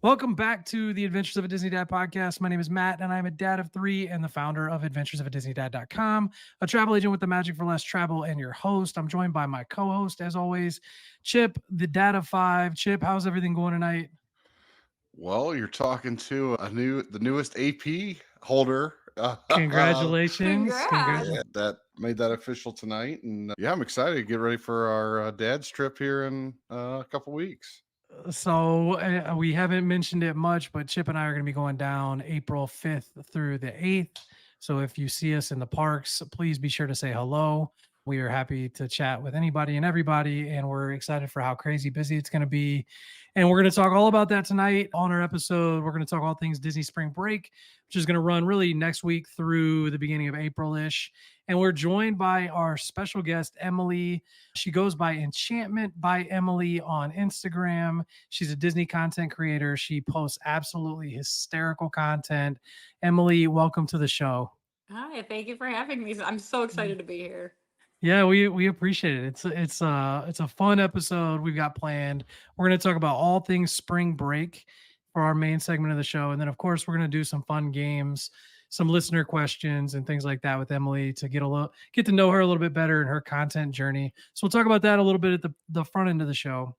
Welcome back to the Adventures of a Disney Dad podcast. My name is Matt, and I'm a dad of three and the founder of adventuresofadisneydad.com, a travel agent with the magic for less travel, and your host. I'm joined by my co-host, as always, Chip, the dad of five. Chip, how's everything going tonight? Well, you're talking to the newest AP holder. Congratulations. Congrats. That made that official tonight, and yeah, I'm excited to get ready for our dad's trip here in a couple weeks. So we haven't mentioned it much, but Chip and I are going to be going down April 5th through the 8th. So if you see us in the parks, please be sure to say hello. We are happy to chat with anybody and everybody, and we're excited for how crazy busy it's going to be. And we're going to talk all about that tonight on our episode. We're going to talk all things Disney Spring Break, which is going to run really next week through the beginning of April-ish. And we're joined by our special guest, Emily. She goes by Enchantment by Emily on Instagram. She's a Disney content creator. She posts absolutely hysterical content. Emily, welcome to the show. Hi, thank you for having me. I'm so excited to be here. Yeah, we appreciate it. It's a fun episode we've got planned. We're going to talk about all things spring break for our main segment of the show, and then of course we're going to do some fun games, some listener questions, and things like that with Emily to get to know her a little bit better in her content journey. So we'll talk about that a little bit at the front end of the show.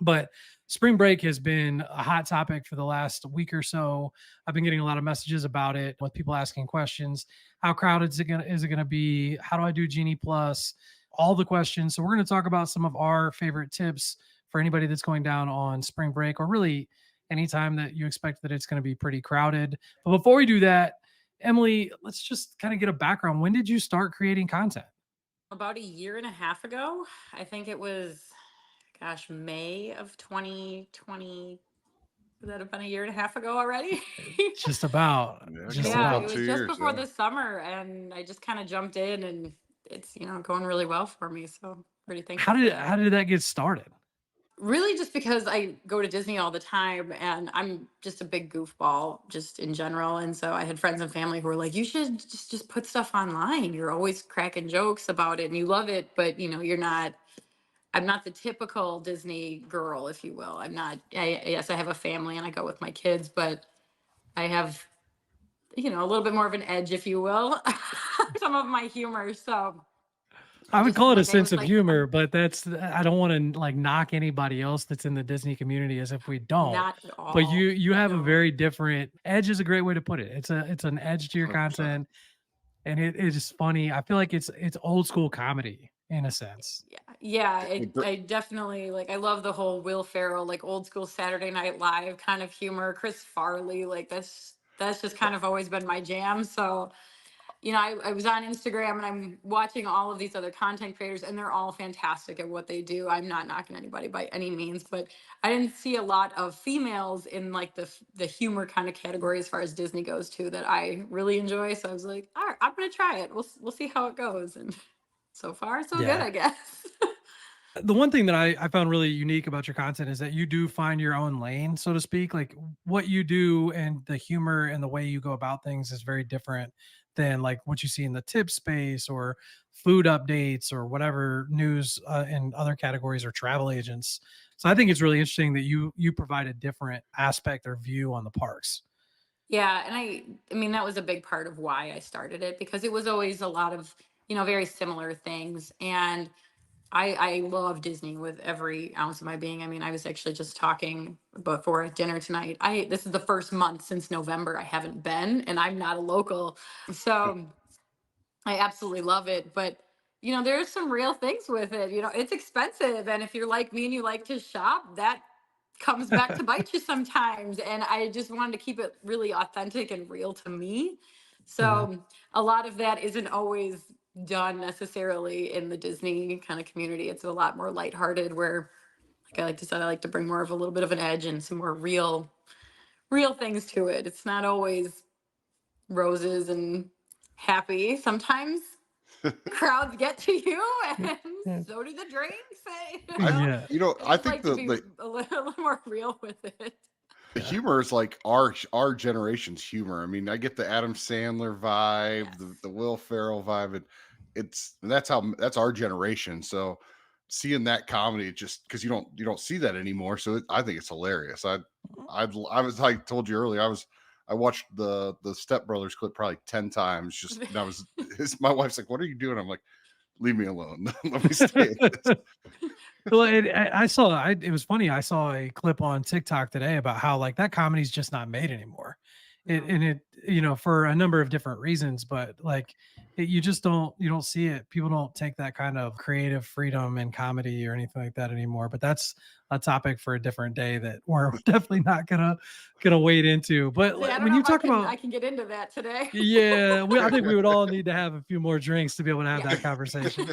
But spring break has been a hot topic for the last week or so. I've been getting a lot of messages about it with people asking questions. How crowded is it gonna be? How do I do Genie Plus? All the questions. So we're going to talk about some of our favorite tips for anybody that's going down on spring break, or really anytime that you expect that it's going to be pretty crowded. But before we do that, Emily, let's just kind of get a background. When did you start creating content? About a year and a half ago, I think it was, May of 2020. Would that have been a year and a half ago already? Just about. Yeah, Just going Yeah, on it about. was 2 just years. before Yeah. the summer, and I just kind of jumped in, and it's going really well for me. So I'm pretty thankful for that. How did that get started? Really, just because I go to Disney all the time and I'm just a big goofball just in general. And so I had friends and family who were like, you should just put stuff online. You're always cracking jokes about it and you love it, but I'm not the typical Disney girl, if you will. Yes, I have a family and I go with my kids, but I have, a little bit more of an edge, if you will, some of my humor. So I would just call it a like, I sense was of like, humor, but I don't want to like knock anybody else that's in the Disney community as if we don't. not at But all. you have a No. very different edge is a great way to put it. It's an edge to your 100%. content, and it is funny. I feel like it's old school comedy in a sense. Yeah, Hey, Br- I definitely like. I love the whole Will Ferrell, like old school Saturday Night Live kind of humor. Chris Farley, like that's just kind of always been my jam. So I was on Instagram and I'm watching all of these other content creators, and they're all fantastic at what they do. I'm not knocking anybody by any means, but I didn't see a lot of females in like the humor kind of category as far as Disney goes too that I really enjoy. So I was like, all right, I'm gonna try it. We'll see how it goes, and so far so good, Yeah. I guess. The one thing that I found really unique about your content is that you do find your own lane, so to speak. Like what you do and the humor and the way you go about things is very different than like what you see in the tip space or food updates or whatever news in other categories or travel agents. So I think it's really interesting that you provide a different aspect or view on the parks. Yeah, and I mean that was a big part of why I started it, because it was always a lot of, very similar things. And I love Disney with every ounce of my being. I mean, I was actually just talking before at dinner tonight. I This is the first month since November I haven't been, and I'm not a local. So I absolutely love it. But there's some real things with it. It's expensive. And if you're like me and you like to shop, that comes back to bite you sometimes. And I just wanted to keep it really authentic and real to me. Mhm. So a lot of that isn't always done necessarily in the Disney kind of community. It's a lot more lighthearted where, like I like to say, I like to bring more of a little bit of an edge and some more real things to it. It's not always roses and happy. Sometimes crowds get to you, and so do the drinks. Yeah. I I just think like to the be the, a little more real with it. the Yeah. humor is like our generation's humor. I mean, I get the Adam Sandler vibe, the Yes. Will Ferrell vibe, and that's our generation. So seeing that comedy just because you don't see that anymore. So I think it's hilarious. I was like told you earlier. I watched the Step Brothers clip probably 10 times. Just and I was my wife's like, "What are you doing?" I'm like, "Leave me alone. Let me stay in this." Well, it was funny. I saw a clip on TikTok today about how like that comedy's just not made anymore. No. For a number of different reasons, but like you just don't see it. People don't take that kind of creative freedom in comedy or anything like that anymore. But that's a topic for a different day that we're definitely not gonna wade into. But See, I don't when know you if I talk can about get into that today. yeah, I think we would all need to have a few more drinks to be able to have Yeah. that conversation.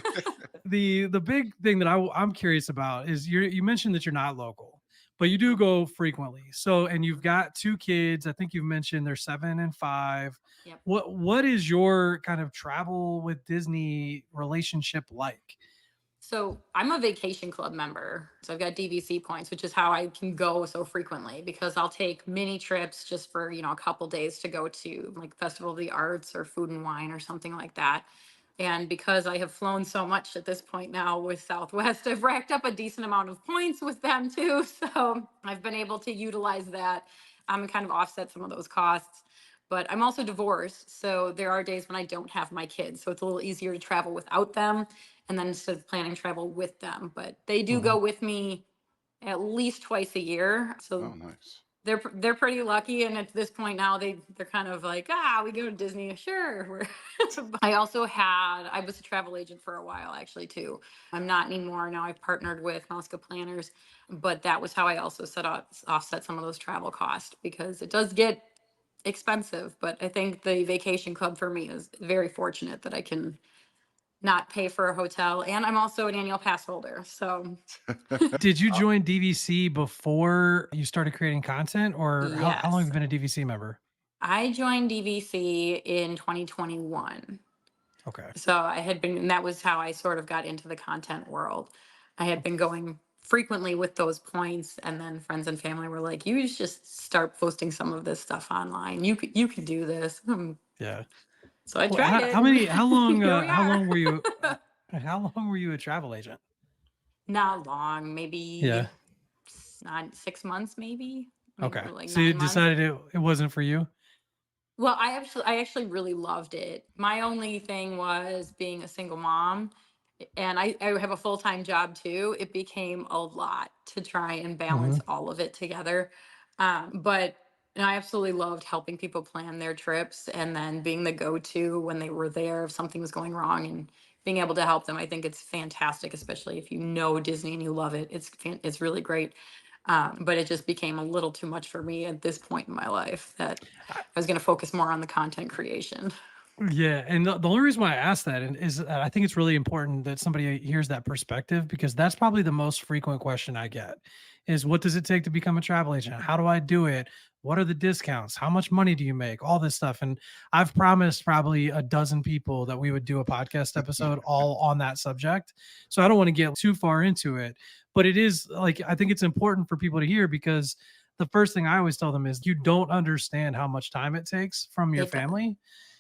The big thing that I'm curious about is you mentioned that you're not local, but you do go frequently. So and you've got two kids. I think you've mentioned they're 7 and 5. Yep. What is your kind of travel with Disney relationship like? So I'm a vacation club member. So I've got DVC points, which is how I can go so frequently because I'll take mini trips just for, a couple days to go to like Festival of the Arts or Food and Wine or something like that. And because I have flown so much at this point now with Southwest, I've racked up a decent amount of points with them too. So I've been able to utilize that and kind of offset some of those costs. But I'm also divorced. So there are days when I don't have my kids. So it's a little easier to travel without them and then instead of planning travel with them. But they do Mhm. go with me at least twice a year. Oh, So nice. they're pretty lucky, and at this point now they're kind of like, we go to Disney, sure. I was a travel agent for a while actually too. I'm not anymore now. I've partnered with Mosca Planners, but that was how I also offset some of those travel costs because it does get expensive. But I think the vacation club for me is very fortunate that I can not pay for a hotel, and I'm also an annual pass holder. So Did you join DVC before you started creating content, or how long have yes, you been a DVC member? I joined DVC in 2021. Okay. So I had been, and that was how I sort of got into the content world. I had been going frequently with those points, and then friends and family were like, "You should just start posting some of this stuff online. You could do this." Yeah. So I Well, tried it, and here we how are. long were you how long were you a travel agent? Not long, maybe Yeah. not 6 months, maybe Okay. like So you 9 months. decided it wasn't for you? Well, I actually really loved it. My only thing was being a single mom, and I have a full-time job too. It became a lot to try and balance Mhm. all of it together. But I absolutely loved helping people plan their trips and then being the go-to when they were there if something was going wrong and being able to help them. I think it's fantastic, especially if you know Disney and you love it. It's really great. But it just became a little too much for me at this point in my life that I I was going to focus more on the content creation. Yeah, and the only reason why I asked that is I think it's really important that somebody hears that perspective because that's probably the most frequent question I get is what does it take to become a travel agent? How do I do it? What are the discounts? How much money do you make? All this stuff. And I've promised probably a dozen people that we would do a podcast episode all on that subject. So I don't want to get too far into it, but it is like I think it's important for people to hear because the first thing I always tell them is you don't understand how much time it takes from your It does. family,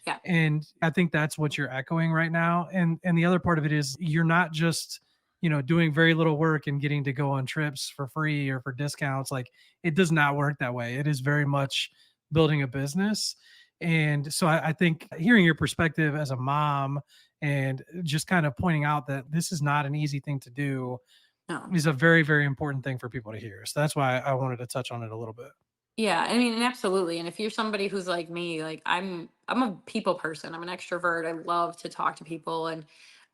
Yeah. and I think that's what you're echoing right now. And the other part of it is you're not just, doing very little work and getting to go on trips for free or for discounts. Like it does not work that way. It is very much building a business. And so I think hearing your perspective as a mom and just kind of pointing out that this is not an easy thing to do No. is a very, very important thing for people to hear. So that's why I wanted to touch on it a little bit. Yeah, I mean, and absolutely. And if you're somebody who's like me, like I'm a people person. I'm an extrovert. I love to talk to people, and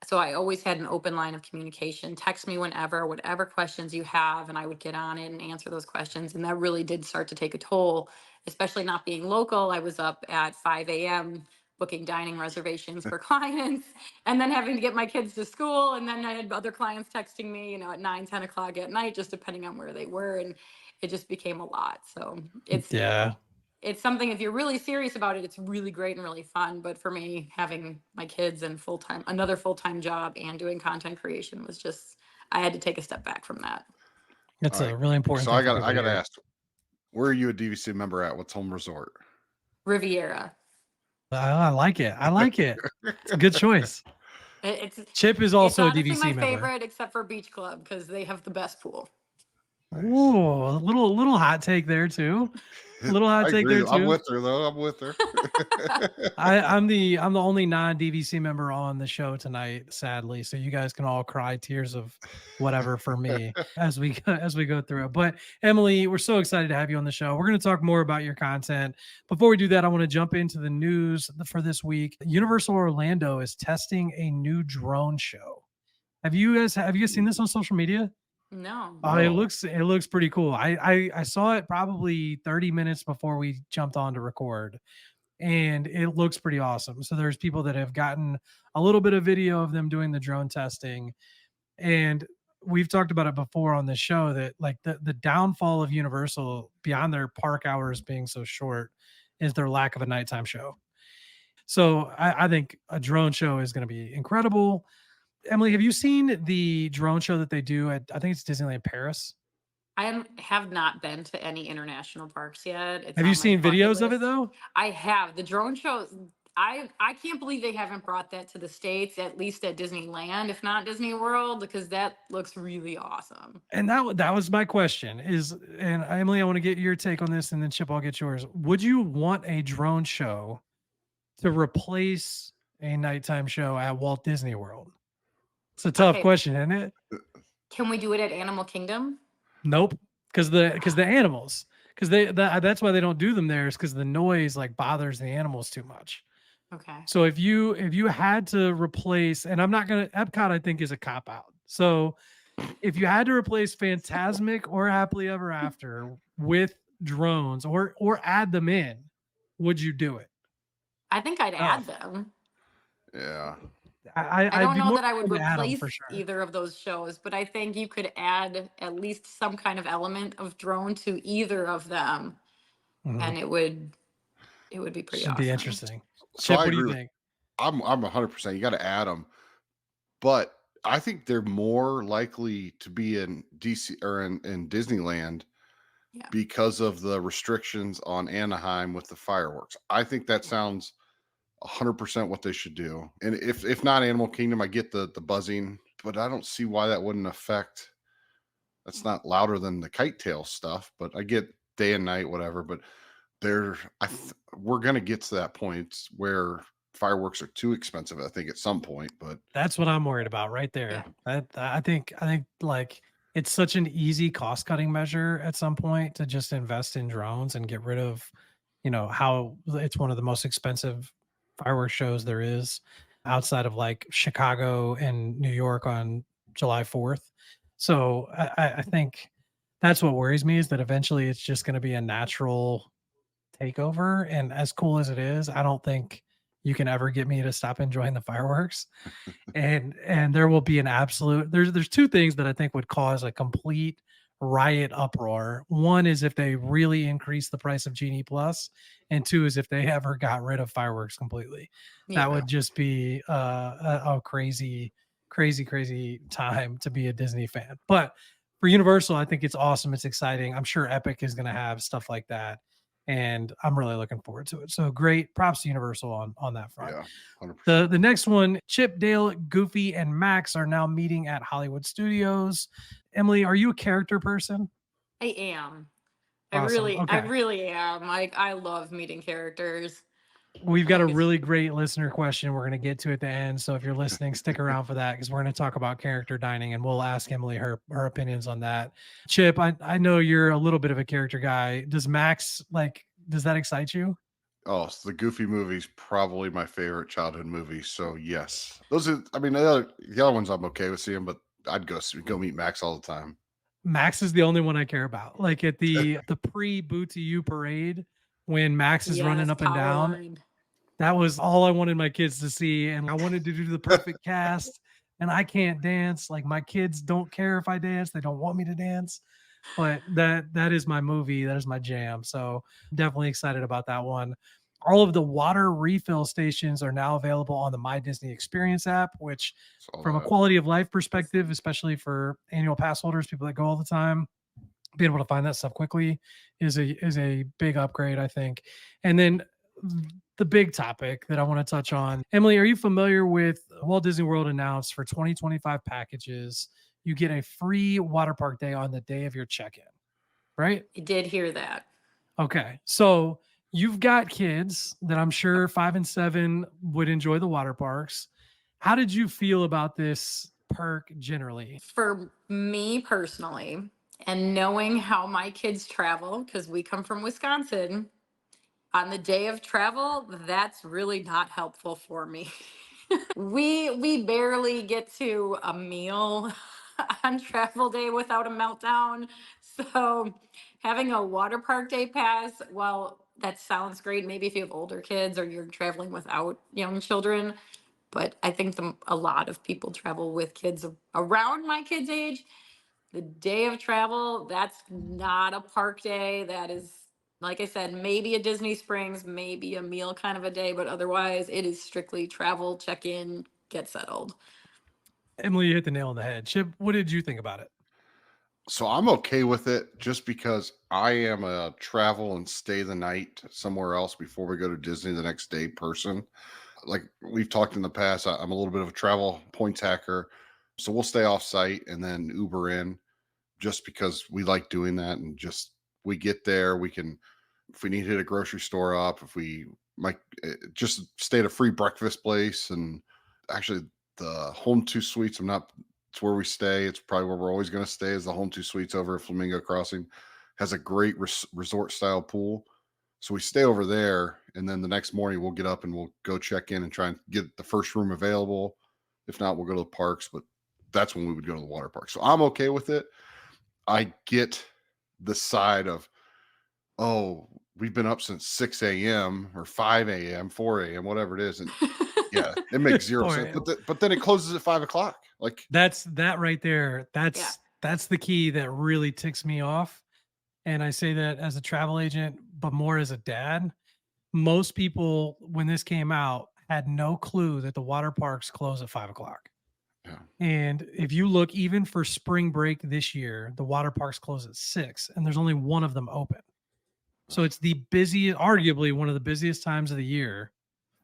so I always had an open line of communication. Text me whenever, whatever questions you have, and I would get on it and answer those questions. And that really did start to take a toll, especially not being local. I was up at 5 a.m. booking dining reservations for clients, and then having to get my kids to school, and then I had other clients texting me, at 9, 10 o'clock at night, just depending on where they were, and it just became a lot. So Yeah. it's something if you're really serious about it, it's really great and really fun. But for me, having my kids and another full-time job and doing content creation was just I had to take a step back from that. It's All right. a really important So thing I for got people I to got to hear. ask, where are you a DVC member at? What's home resort? Riviera. I like it. I like it. It's a good choice. Chip is It's also a honestly my DVC member. favorite, except for Beach Club because they have the best pool. Nice. Ooh, a little hot take there too. Little hot I take there agree. I'm too. with her though. I'm with her. I'm the only non-DVC member on the show tonight, sadly. So you guys can all cry tears of whatever for me as we as we go through it. But Emily, we're so excited to have you on the show. We're going to talk more about your content. Before we do that, I want to jump into the news for this week. Universal Orlando is testing a new drone show. Have you guys seen this on social media? No. Oh, it No. looks pretty cool. I saw it probably 30 minutes before we jumped on to record, and it looks pretty awesome. So there's people that have gotten a little bit of video of them doing the drone testing, and we've talked about it before on the show that like the downfall of Universal beyond their park hours being so short is their lack of a nighttime show. So I think a drone show is going to be incredible. Emily, have you seen the drone show that they do at, I think it's Disneyland Paris? Have not been to any international parks yet. It's Have you on my seen bucket videos of it list. though? I have. The drone shows. I can't believe they haven't brought that to the States, at least at Disneyland, if not Disney World, because that looks really awesome. And that was my question is, and Emily, I want to get your take on this, and then Chip, I'll get yours. Would you want a drone show to replace a nighttime show at Walt Disney World? It's a tough Okay. question, isn't it? Can we do it at Animal Kingdom? Nope, because the animals, because that's why they don't do them there, is because the noise like bothers the animals too much. Okay. So if you had to replace, and I'm not gonna, Epcot I think is a cop out. So if you had to replace Phantasmic or Happily Ever After with drones or add them in, would you do it? I think I'd add them. Yeah. I I'd don't be know more that I would inclined to add 'em replace for sure. either of those shows, but I think you could add at least some kind of element of drone to either of them, Mhm. and it would be pretty Should be awesome. interesting. So Chip, I what do agree you with. think? I'm 100%. You got to add them, but I think they're more likely to be in DC or in Disneyland Yeah. because of the restrictions on Anaheim with the fireworks. I think that sounds 100% what they should do. And if not Animal Kingdom, I get the buzzing, but I don't see why that wouldn't affect. That's not louder than the kite tail stuff, but I get day and night, whatever. But we're gonna get to that point where fireworks are too expensive. I think at some point, but That's what I'm worried about right there. I think like it's such an easy cost cutting measure at some point to just invest in drones and get rid of, how it's one of the most expensive fireworks shows there is outside of like Chicago and New York on July 4th. So I think that's what worries me is that eventually it's just going to be a natural takeover. And as cool as it is, I don't think you can ever get me to stop enjoying the fireworks. And there will be an absolute there's two things that I think would cause a complete riot uproar. One is if they really increase the price of Genie Plus, and two is if they ever got rid of fireworks completely. That Yeah. would just be a crazy, crazy, crazy time to be a Disney fan. But for Universal, I think it's awesome. It's exciting. I'm sure Epic is going to have stuff like that, and I'm really looking forward to it. So great props to Universal on that front. yeah, 100%. The next one, Chip, Dale, Goofy, and Max are now meeting at Hollywood Studios. Emily, are you a character person? I am. Awesome. I Okay. really am. Like, I love meeting characters. We've got a Like, it's- really great listener question we're going to get to at the end. So if you're listening, stick around for that because we're going to talk about character dining and we'll ask Emily her opinions on that. Chip, I know you're a little bit of a character guy. Does Max, does that excite you? Oh, so the Goofy movie's probably my favorite childhood movie. So yes, those are. I mean, the other ones I'm okay with seeing, but I'd go meet Max all the time. Max is the only one I care about. Like at the pre Boo to You parade, when Max is running yes, up and down, Powerline. that was all I wanted my kids to see. And I wanted to do the perfect cast. And I can't dance. Like my kids don't care if I dance. They don't want me to dance. But that is my movie. That is my jam. So definitely excited about that one. All of the water refill stations are now available on the My Disney Experience app, which Saw from a that. quality of life perspective, especially for annual pass holders, people that go all the time, being able to find that stuff quickly is a big upgrade, I think. And then the big topic that I want to touch on. Emily, are you familiar with Walt Disney World announced for 2025 packages, you get a free water park day on the day of your check-in, right? I did hear that. Okay. So you've got kids that I'm sure 5 and 7 would enjoy the water parks. How did you feel about this perk generally? For me personally, and knowing how my kids travel, because we come from Wisconsin, on the day of travel, that's really not helpful for me. We barely get to a meal on travel day without a meltdown. So having a water park day pass, well, that sounds great. Maybe if you have older kids or you're traveling without young children, but I think a lot of people travel with kids around my kids' age. The day of travel, that's not a park day. That is, like I said, maybe a Disney Springs, maybe a meal kind of a day, but otherwise it is strictly travel, check in, get settled. Emily, you hit the nail on the head. Chip, what did you think about it? So I'm okay with it just because I am a travel and stay the night somewhere else before we go to Disney the next day person. Like we've talked in the past, I'm a little bit of a travel points hacker. So we'll stay off site and then Uber in just because we like doing that. And just we get there, we can, if we need to hit a grocery store up, if we might just stay at a free breakfast place. And actually, the Home Two Suites, I'm not, it's where we stay. It's probably where we're always going to stay, is the Home Two Suites over at Flamingo Crossing. Has a great resort style pool. So we stay over there, and then the next morning we'll get up and we'll go check in and try and get the first room available. If not, we'll go to the parks, but that's when we would go to the water park. So I'm okay with it. I get the side of, oh, we've been up since 6 a.m. or 5 a.m., 4 a.m., whatever it is. And yeah, it makes zero sense. But then it closes at 5 o'clock. Like That's that right there. Yeah. That's the key that really ticks me off. And I say that as a travel agent, but more as a dad. Most people, when this came out, had no clue that the water parks close at 5 o'clock. yeah. And if you look, even for spring break this year, the water parks close at 6, and there's only one of them open. So it's the busiest, arguably one of the busiest times of the year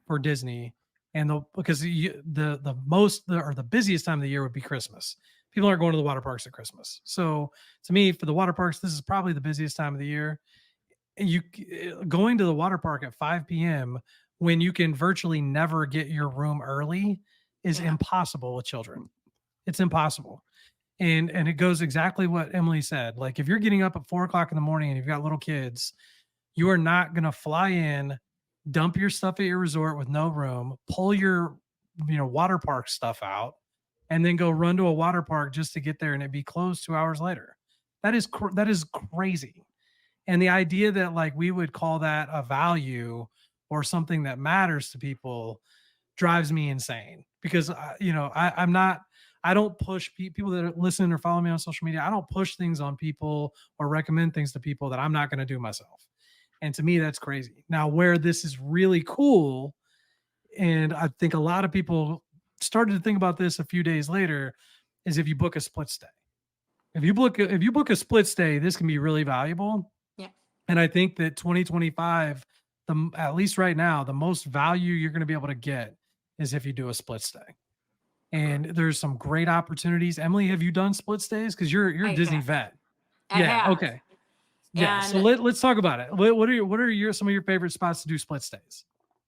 for Disney. And because the busiest time of the year would be Christmas. People aren't going to the water parks at Christmas. So to me, for the water parks, this is probably the busiest time of the year. And you going to the water park at 5 p.m. when you can virtually never get your room early is Yeah. impossible with children. It's impossible. And it goes exactly what Emily said. Like if you're getting up at 4 o'clock in the morning and you've got little kids, you are not going to fly in, dump your stuff at your resort with no room, pull your water park stuff out, and then go run to a water park just to get there and it be closed 2 hours later. That is crazy. And the idea that like we would call that a value or something that matters to people drives me insane because I'm not, I don't push people that listen or follow me on social media. I don't push things on people or recommend things to people that I'm not going to do myself. And to me, that's crazy. Now, where this is really cool, and I think a lot of people started to think about this a few days later, is if you book a split stay. If you book a split stay, this can be really valuable. Yeah. And I think that 2025, at least right now, the most value you're going to be able to get is if you do a split stay. And there's some great opportunities. Emily, have you done split stays? Because you're a I Disney have. vet. I Yeah. have. Okay. Yeah. So And let's talk about it. What are some of your favorite spots to do split stays?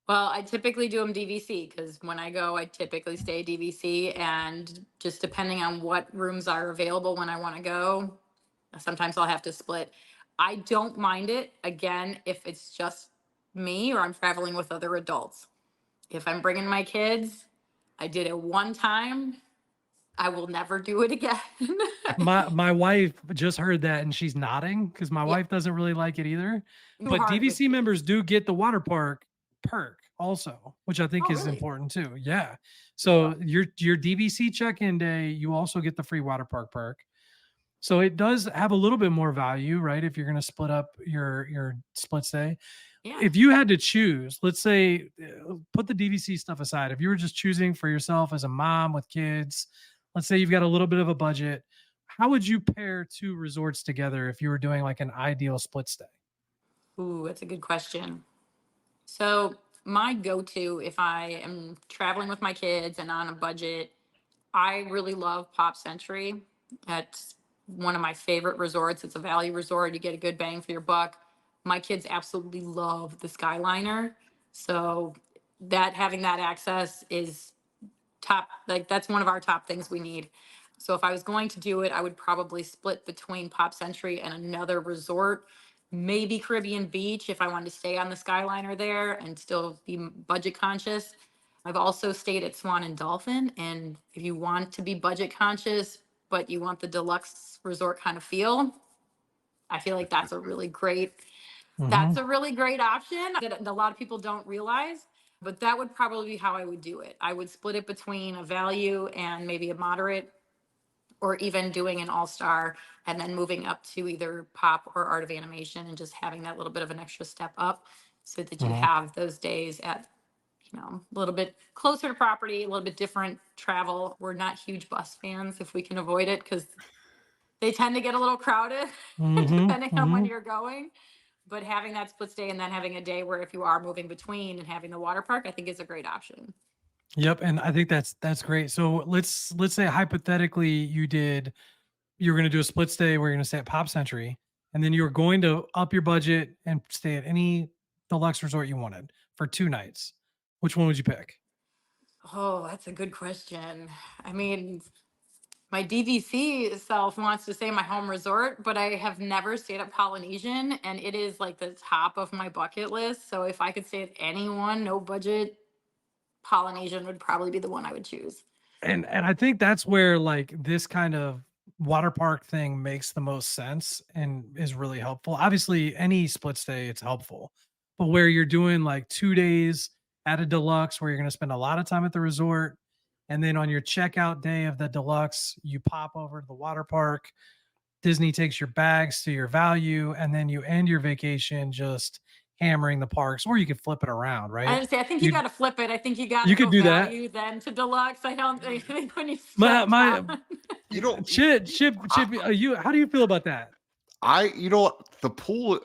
well, I typically do them DVC because when I go, I typically stay DVC, and just depending on what rooms are available when I want to go, sometimes I'll have to split. I don't mind it again if it's just me or I'm traveling with other adults. If I'm bringing my kids, I did it one time. I will never do it again. My wife just heard that and she's nodding because my Yeah. wife doesn't really like it either. Too But hard with DVC kids. members do get the water park perk also, which I think Oh, is really? important too. Yeah. So your DVC check-in day, you also get the free water park perk. So it does have a little bit more value, right? If you're going to split up your split stay. Yeah. If you had to choose, let's say, put the DVC stuff aside. If you were just choosing for yourself as a mom with kids, let's say you've got a little bit of a budget, how would you pair two resorts together if you were doing like an ideal split stay? Ooh, that's a good question. So my go-to if I am traveling with my kids and on a budget, I really love Pop Century. That's one of my favorite resorts. It's a value resort. You get a good bang for your buck. My kids absolutely love the Skyliner. So that having that access is top, like that's one of our top things we need. So if I was going to do it, I would probably split between Pop Century and another resort, maybe Caribbean Beach if I wanted to stay on the Skyliner there and still be budget conscious. I've also stayed at Swan and Dolphin, and if you want to be budget conscious but you want the deluxe resort kind of feel, I feel like that's Mhm. a really great option that a lot of people don't realize. But that would probably be how I would do it. I would split it between a value and maybe a moderate, or even doing an all-star and then moving up to either pop or art of animation and just having that little bit of an extra step up so that you Mhm. have those days at, a little bit closer to property, a little bit different travel. We're not huge bus fans if we can avoid it, because they tend to get a little crowded Mhm. depending on when Mhm. you're going. But having that split stay and then having a day where if you are moving between and having the water park, I think is a great option. Yep, and I think that's great. So let's say hypothetically you were going to do a split stay where you're going to stay at Pop Century, and then you were going to up your budget and stay at any deluxe resort you wanted for 2 nights. Which one would you pick? Oh, that's a good question. I mean, my DVC self wants to stay in my home resort, but I have never stayed at Polynesian, and it is like the top of my bucket list. So if I could stay at anyone, no budget, Polynesian would probably be the one I would choose. And I think that's where like this kind of water park thing makes the most sense and is really helpful. Obviously, any split stay it's helpful, but where you're doing like 2 days at a deluxe, where you're going to spend a lot of time at the resort, and then on your checkout day of the deluxe, you pop over to the water park. Disney takes your bags to your value, and then you end your vacation just hammering the parks, or you could flip it around, right? I think you You got to flip it. I think you got to you could go do that. value then to deluxe. I don't think, I think when you My start my top. You know, Chip, I, you how do you feel about that? you know what, the pool.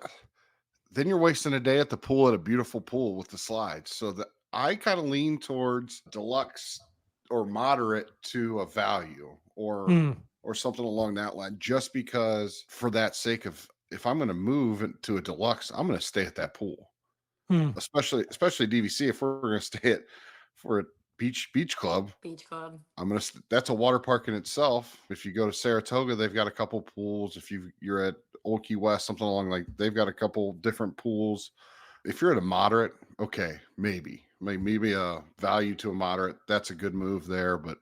Then you're wasting a day at the pool at a beautiful pool with the slides. So that I kind of lean towards deluxe or moderate to a value Hmm. or something along that line, just because for that sake of if I'm going to move to a deluxe, I'm going to stay at that pool, Hmm. especially DVC. If we're going to stay at for a beach club, Beach club. that's a water park in itself. If you go to Saratoga, they've got a couple pools. If you're at Old Key West, something along like they've got a couple different pools. If you're at a moderate, okay, maybe a value to a moderate. That's a good move there. But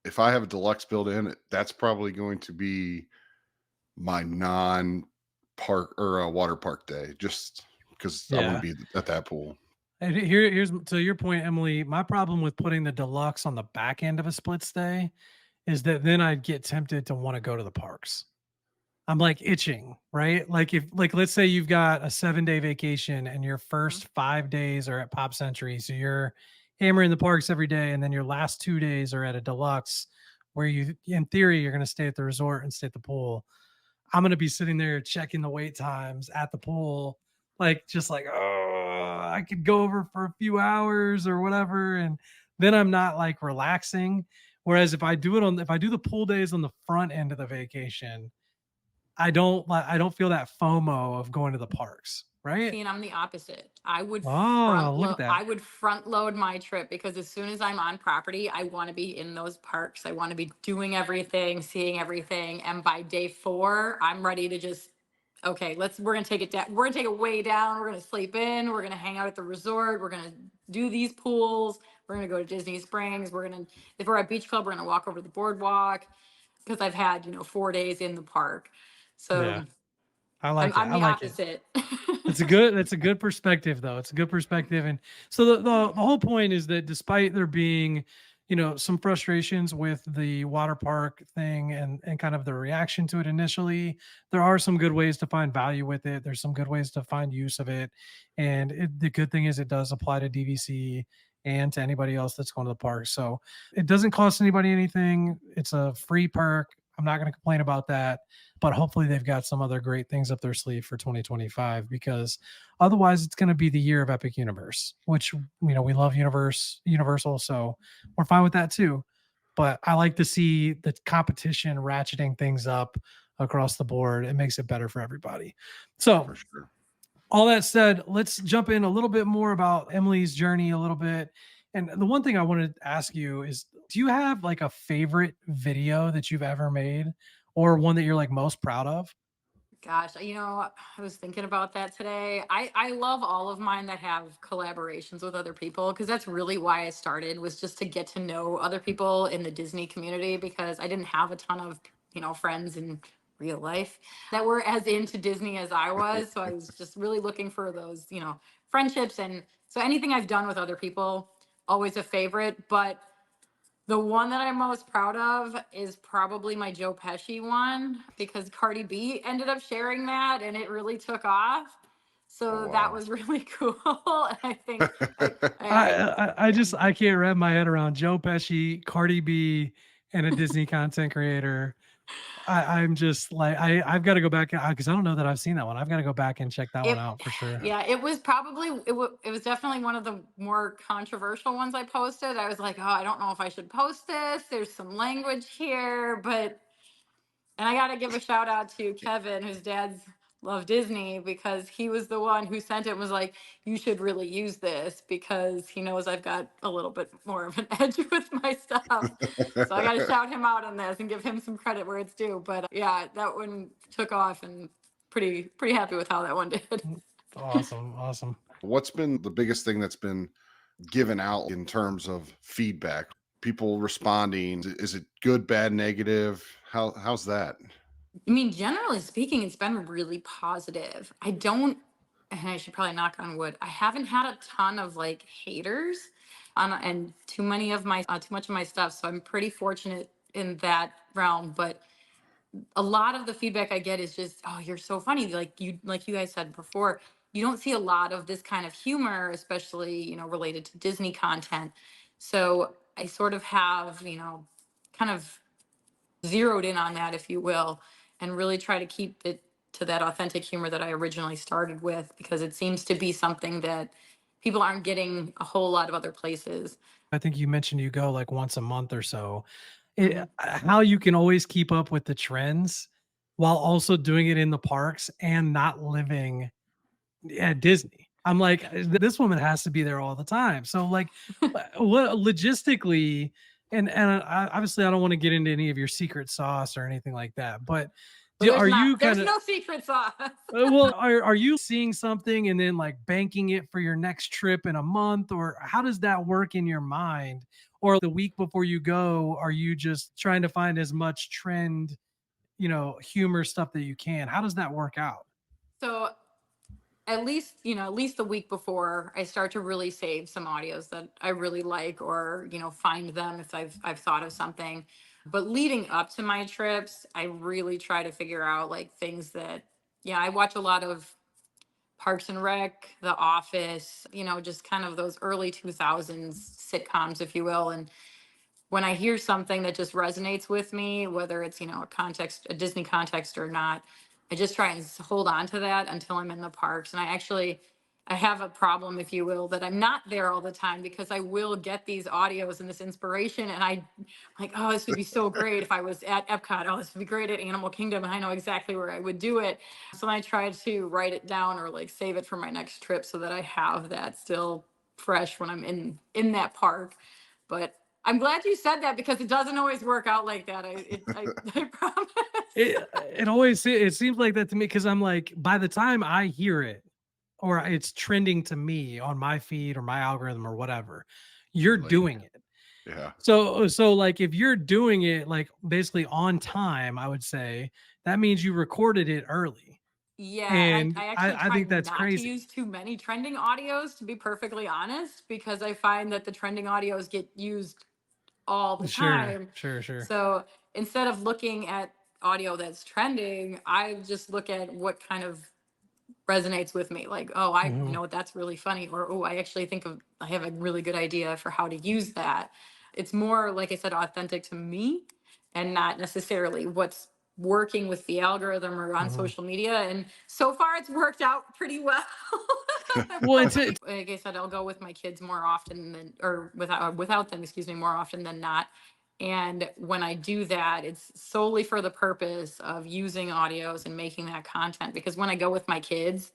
if I have a deluxe built in, that's probably going to be my non park or a water park day, just because I want to Yeah. be at that pool. And here's to your point, Emily. My problem with putting the deluxe on the back end of a split stay is that then I'd get tempted to want to go to the parks. I'm like itching, right? Like if like let's say you've got a 7-day vacation and your Mhm. first 5 days are at Pop Century. So you're hammering the parks every day, and then your last 2 days are at a deluxe where you in theory you're gonna stay at the resort and stay at the pool. I'm gonna be sitting there checking the wait times at the pool, like just like, oh, I could go over for a few hours or whatever. And then I'm not like relaxing. Whereas if I do the pool days on the front end of the vacation, I don't feel that FOMO of going to the parks, right? See, and I'm the opposite. I would Oh, look at that. front load my trip, because as soon as I'm on property, I want to be in those parks. I want to be doing everything, seeing everything. And by day 4, I'm ready to just, okay, we're gonna take it down. We're gonna take it way down. We're gonna sleep in. We're gonna hang out at the resort. We're gonna do these pools. We're gonna go to Disney Springs. If we're at Beach Club, we're gonna walk over the boardwalk, because I've had, 4 days in the park. Yeah, So I I'm like it. I'm I the like it. opposite. That's a good perspective though. It's a good perspective. And so the whole point is that despite there being, some frustrations with the water park thing and kind of the reaction to it initially, there are some good ways to find value with it. There's some good ways to find use of it. And the good thing is it does apply to DVC and to anybody else that's going to the park. So it doesn't cost anybody anything. It's a free perk. I'm not going to complain about that. But hopefully they've got some other great things up their sleeve for 2025, because otherwise it's going to be the year of Epic Universe, which, we love Universal, so we're fine with that too. But I like to see the competition ratcheting things up across the board. It makes it better for everybody. For So sure. all that said, let's jump in a little bit more about Emily's journey a little bit. And the one thing I wanted to ask you is, do you have like a favorite video that you've ever made, or one that you're like most proud of? Gosh, I was thinking about that today. I love all of mine that have collaborations with other people, because that's really why I started, was just to get to know other people in the Disney community, because I didn't have a ton of, friends in real life that were as into Disney as I was. So I was just really looking for those, friendships. And so anything I've done with other people, always a favorite. But the one that I'm most proud of is probably my Joe Pesci one, because Cardi B ended up sharing that and it really took off. Oh So that wow. was really cool. And I think I yeah. just I can't wrap my head around Joe Pesci, Cardi B, and a Disney content creator. I'm just like, I've got to go back, because I don't know that I've seen that one. I've got to go back and check that one It, out for sure. yeah, it was definitely one of the more controversial ones I posted. I was like, oh, I don't know if I should post this. There's some language here, but and I got to give a shout out to Kevin, whose dad's love Disney, because he was the one who sent it and was like, you should really use this, because he knows I've got a little bit more of an edge with my stuff. So I got to shout him out on this and give him some credit where it's due. But yeah, that one took off, and pretty happy with how that one did. Awesome, awesome. What's been the biggest thing that's been given out in terms of feedback? People responding. Is it good, bad, negative? How's that? I mean, generally speaking, it's been really positive. I don't, and I should probably knock on wood, I haven't had a ton of like haters on and too much of my stuff. So I'm pretty fortunate in that realm. But a lot of the feedback I get is just, oh, you're so funny. Like you guys said before, you don't see a lot of this kind of humor, especially, related to Disney content. So I sort of have, kind of zeroed in on that, if you will, and really try to keep it to that authentic humor that I originally started with, because it seems to be something that people aren't getting a whole lot of other places. I think you mentioned you go like once a month or so. Mhm. How you can always keep up with the trends while also doing it in the parks and not living at Disney. I'm like, this woman has to be there all the time. So like, what logistically, and obviously I don't want to get into any of your secret sauce or anything like that, but But there's are you not, kind there's of, no secret sauce. well, are you seeing something and then like banking it for your next trip in a month, or how does that work in your mind? Or the week before you go, are you just trying to find as much trend, humor stuff that you can? How does that work out? So at least the week before, I start to really save some audios that I really like, or find them if I've thought of something. But leading up to my trips, I really try to figure out like things that, yeah, I watch a lot of Parks and Rec, The Office, just kind of those early 2000s sitcoms, if you will. And when I hear something that just resonates with me, whether it's, a Disney context or not, I just try and hold on to that until I'm in the parks. And I have a problem, if you will, that I'm not there all the time, because I will get these audios and this inspiration. And I like, oh, this would be so great if I was at Epcot. Oh, this would be great at Animal Kingdom. And I know exactly where I would do it. So I try to write it down or like save it for my next trip, so that I have that still fresh when I'm in that park. But I'm glad you said that, because it doesn't always work out like that. I promise. It seems like that to me, because I'm like, by the time I hear it or it's trending to me on my feed or my algorithm or whatever, you're Too late. doing it. Yeah. So like if you're doing it like basically on time, I would say that means you recorded it early. Yeah, and And I actually I try think that's not to crazy. use too many trending audios, to be perfectly honest, because I find that the trending audios get used all the Sure, time. sure, sure. So instead of looking at audio that's trending, I just look at what kind of resonates with me. Like, oh, you Mhm. know what, that's really funny. Or, oh, I have a really good idea for how to use that. It's more, like I said, authentic to me and not necessarily what's working with the algorithm or on Mhm. social media. And so far it's worked out pretty well. Well, But it's like I said, I'll go with my kids more often than, or without them, excuse me, more often than not. And when I do that, it's solely for the purpose of using audios and making that content. Because when I go with my kids,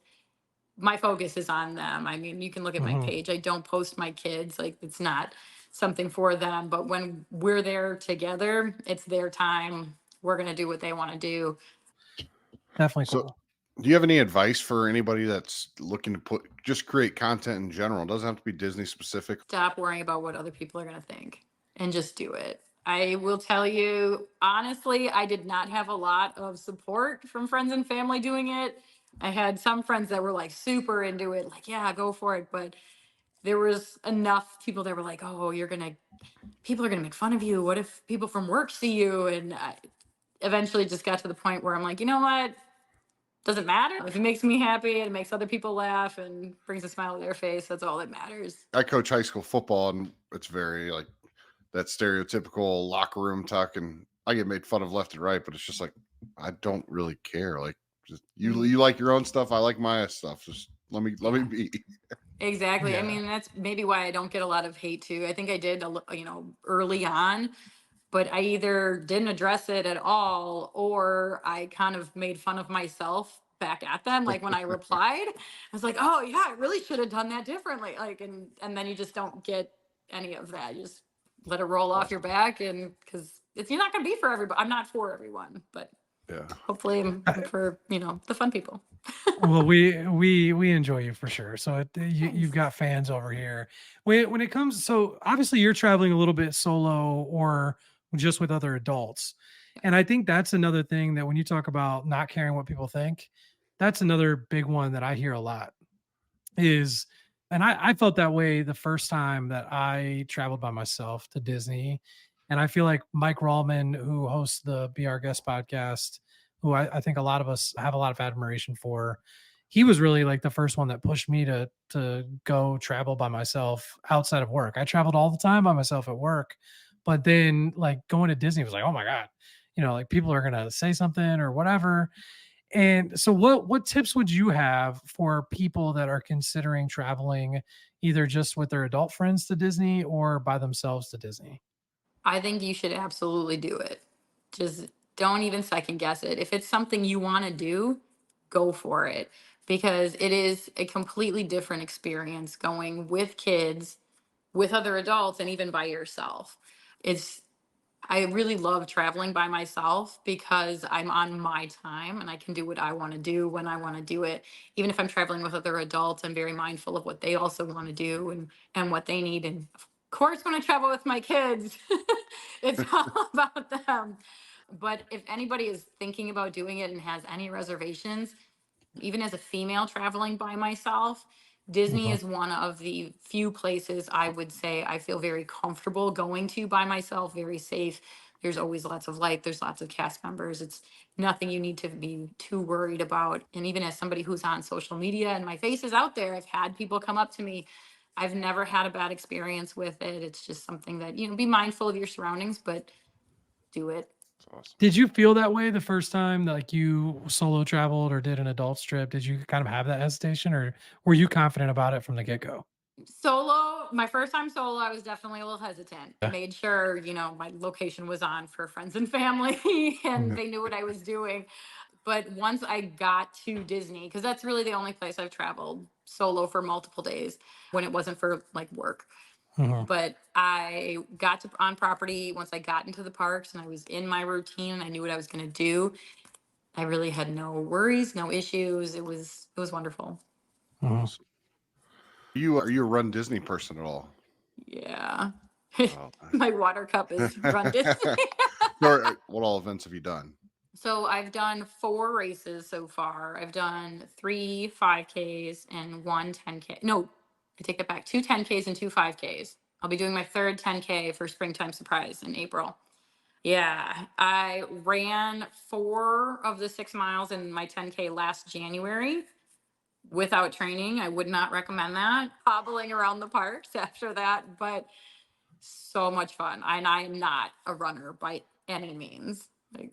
my focus is on them. I mean, you can look at my mhm, page. I don't post my kids. Like, it's not something for them. But when we're there together, it's their time. We're going to do what they want to do. definitely So, cool. do you have any advice for anybody that's looking to just create content in general? It doesn't have to be Disney specific. Stop worrying about what other people are going to think and just do it. I will tell you, honestly, I did not have a lot of support from friends and family doing it. I had some friends that were like super into it, like, yeah, go for it. But there was enough people that were like, oh, people are going to make fun of you. What if people from work see you? And I eventually just got to the point where I'm like, you know what? Doesn't matter. If it makes me happy and it makes other people laugh and brings a smile to their face, that's all that matters. I coach high school football, and it's very like that stereotypical locker room talk, and I get made fun of left and right. But it's just like I don't really care. Like, just Mm, you like your own stuff. I like my stuff. Just let me yeah, be. exactly. I Yeah. mean, that's maybe why I don't get a lot of hate too. I think I did, early on, but I either didn't address it at all or I kind of made fun of myself back at them. Like when I replied, I was like, oh yeah, I really should have done that differently. Like, and then you just don't get any of that. You just let it roll off your Awesome. back, and because it's you're not going to be for everybody. I'm not for everyone, but Yeah. hopefully I'm for the fun people. Well, we enjoy you for sure. So you've Thanks. got fans over here. When it comes, so obviously you're traveling a little bit solo or just with other adults, and I think that's another thing that when you talk about not caring what people think, that's another big one that I hear a lot is, and I felt that way the first time that I traveled by myself to Disney. And I feel like Mike Rallman, who hosts the Be Our Guest podcast, who I think a lot of us have a lot of admiration for, he was really like the first one that pushed me to go travel by myself outside of work. I traveled all the time by myself at work, but then like going to Disney was like, oh my God, like people are gonna say something or whatever. And so what tips would you have for people that are considering traveling either just with their adult friends to Disney or by themselves to Disney? I think you should absolutely do it. Just don't even second guess it. If it's something you want to do, go for it because it is a completely different experience going with kids, with other adults, and even by yourself. It's I really love traveling by myself because I'm on my time and I can do what I want to do when I want to do it. Even if I'm traveling with other adults, I'm very mindful of what they also want to do and what they need. And of course, when I travel with my kids, it's all about them. But if anybody is thinking about doing it and has any reservations, even as a female traveling by myself, Disney Mhm, is one of the few places I would say I feel very comfortable going to by myself, very safe. There's always lots of light, there's lots of cast members. It's nothing you need to be too worried about. And even as somebody who's on social media and my face is out there, I've had people come up to me. I've never had a bad experience with it. It's just something that, be mindful of your surroundings, but do it. That's awesome. Did you feel that way the first time that like you solo traveled or did an adult trip? Did you kind of have that hesitation or were you confident about it from the get-go? Solo, my first time solo, I was definitely a little hesitant. Yeah. Made sure, my location was on for friends and family and Mhm, they knew what I was doing. But once I got to Disney, because that's really the only place I've traveled solo for multiple days when it wasn't for like work. mhm, But I got to on property once I got into the parks and I was in my routine and I knew what I was going to do. I really had no worries, no issues. It was wonderful. mhm. Awesome. Are you a Run Disney person at all? Yeah. Oh, My water cup is Run Disney. what all events have you done? So I've done 4 races so far. I've done 3 5Ks and 1 10K. No, I take that back. 2 10Ks and 2 5Ks. I'll be doing my third 10K for Springtime Surprise in April. Yeah, I ran 4 of the 6 miles in my 10K last January without training. I would not recommend that. Hobbling around the parks after that, but so much fun. And I am not a runner by any means. Like,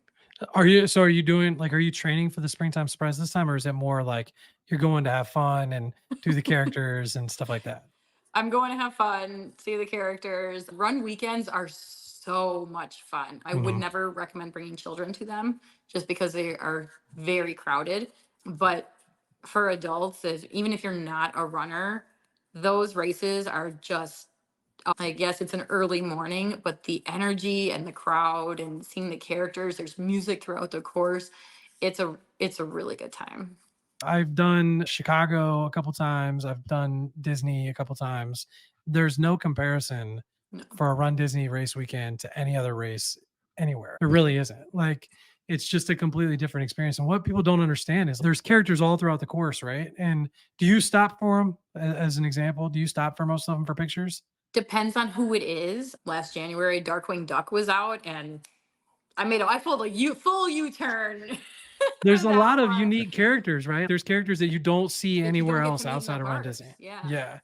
Are you doing like, are you training for the springtime surprise this time, or is it more like you're going to have fun and do the characters and stuff like that? I'm going to have fun, see the characters. Run weekends are so much fun. I would Mhm. never recommend bringing children to them just because they are very crowded. But for adults, even if you're not a runner, those races are just like, yes, it's an early morning, but the energy and the crowd and seeing the characters, there's music throughout the course. It's a really good time. I've done Chicago a couple times. I've done Disney a couple times. There's no comparison No. for a Run Disney race weekend to any other race anywhere. There Yeah. really isn't. Like, it's just a completely different experience. And what people don't understand is there's characters all throughout the course, right? And do you stop for them as an example? Do you stop for most of them for pictures? Depends on who it is. Last January, Darkwing Duck was out, and I pulled a full U-turn There's for a that lot of one. unique characters, right? There's characters that you don't see That you anywhere don't get else to meet in outside the of Run parks. Disney. Yeah. Yeah.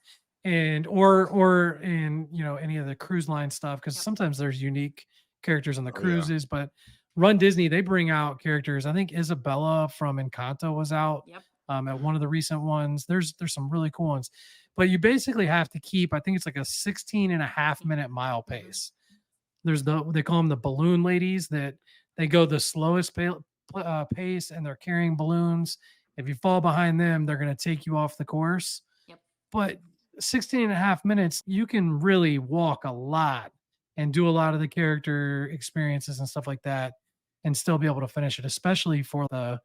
And or in, any of the cruise line stuff, because Yep. sometimes there's unique characters on the Oh, yeah. cruises, but Run Disney, they bring out characters. I think Isabella from Encanto was out Yep. at one of the recent ones. There's some really cool ones. But you basically have to keep, I think it's like a 16 and a half minute mile pace. There's they call them the balloon ladies, that they go the slowest pace, and they're carrying balloons. If you fall behind them, they're going to take you off the course. Yep. But 16 and a half minutes, you can really walk a lot and do a lot of the character experiences and stuff like that and still be able to finish it, especially for the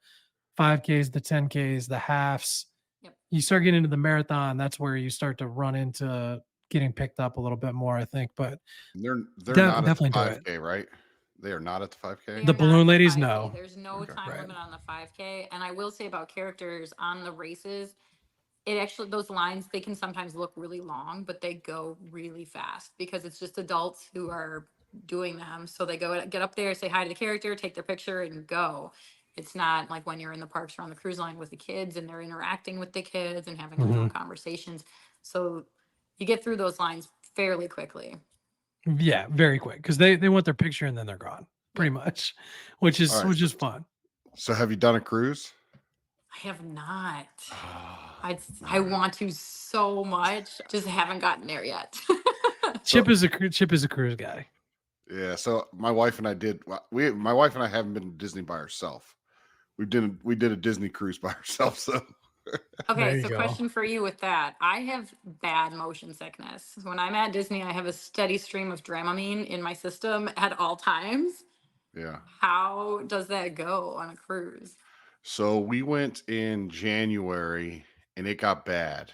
5Ks, the 10Ks, the halves. Yep. You start getting into the marathon, that's where you start to run into getting picked up a little bit more, I think. But They're not at the definitely do it. 5K, right? They are not at the 5K. They The are not balloon at ladies, 5K. no. There's no Okay. time Right. limit on the 5K. And I will say about characters on the races, it actually, those lines, they can sometimes look really long, but they go really fast because it's just adults who are doing them. So they get up there, say hi to the character, take their picture, and go. It's not like when you're in the parks or on the cruise line with the kids and they're interacting with the kids and having little Mhm. conversations. So you get through those lines fairly quickly. Yeah, very quick, because they want their picture and then they're gone, pretty much, which is All right, so, fun. so have you done a cruise? I have not. Ah, I want to so much, just haven't gotten there yet. Chip is a cruise guy. Yeah, so my wife and I my wife and I haven't been to Disney by herself. We did a Disney cruise by ourselves. So There Okay, you so go. question for you with that. I have bad motion sickness. When I'm at Disney, I have a steady stream of Dramamine in my system at all times. yeah. How does that go on a cruise? So we went in January and it got bad.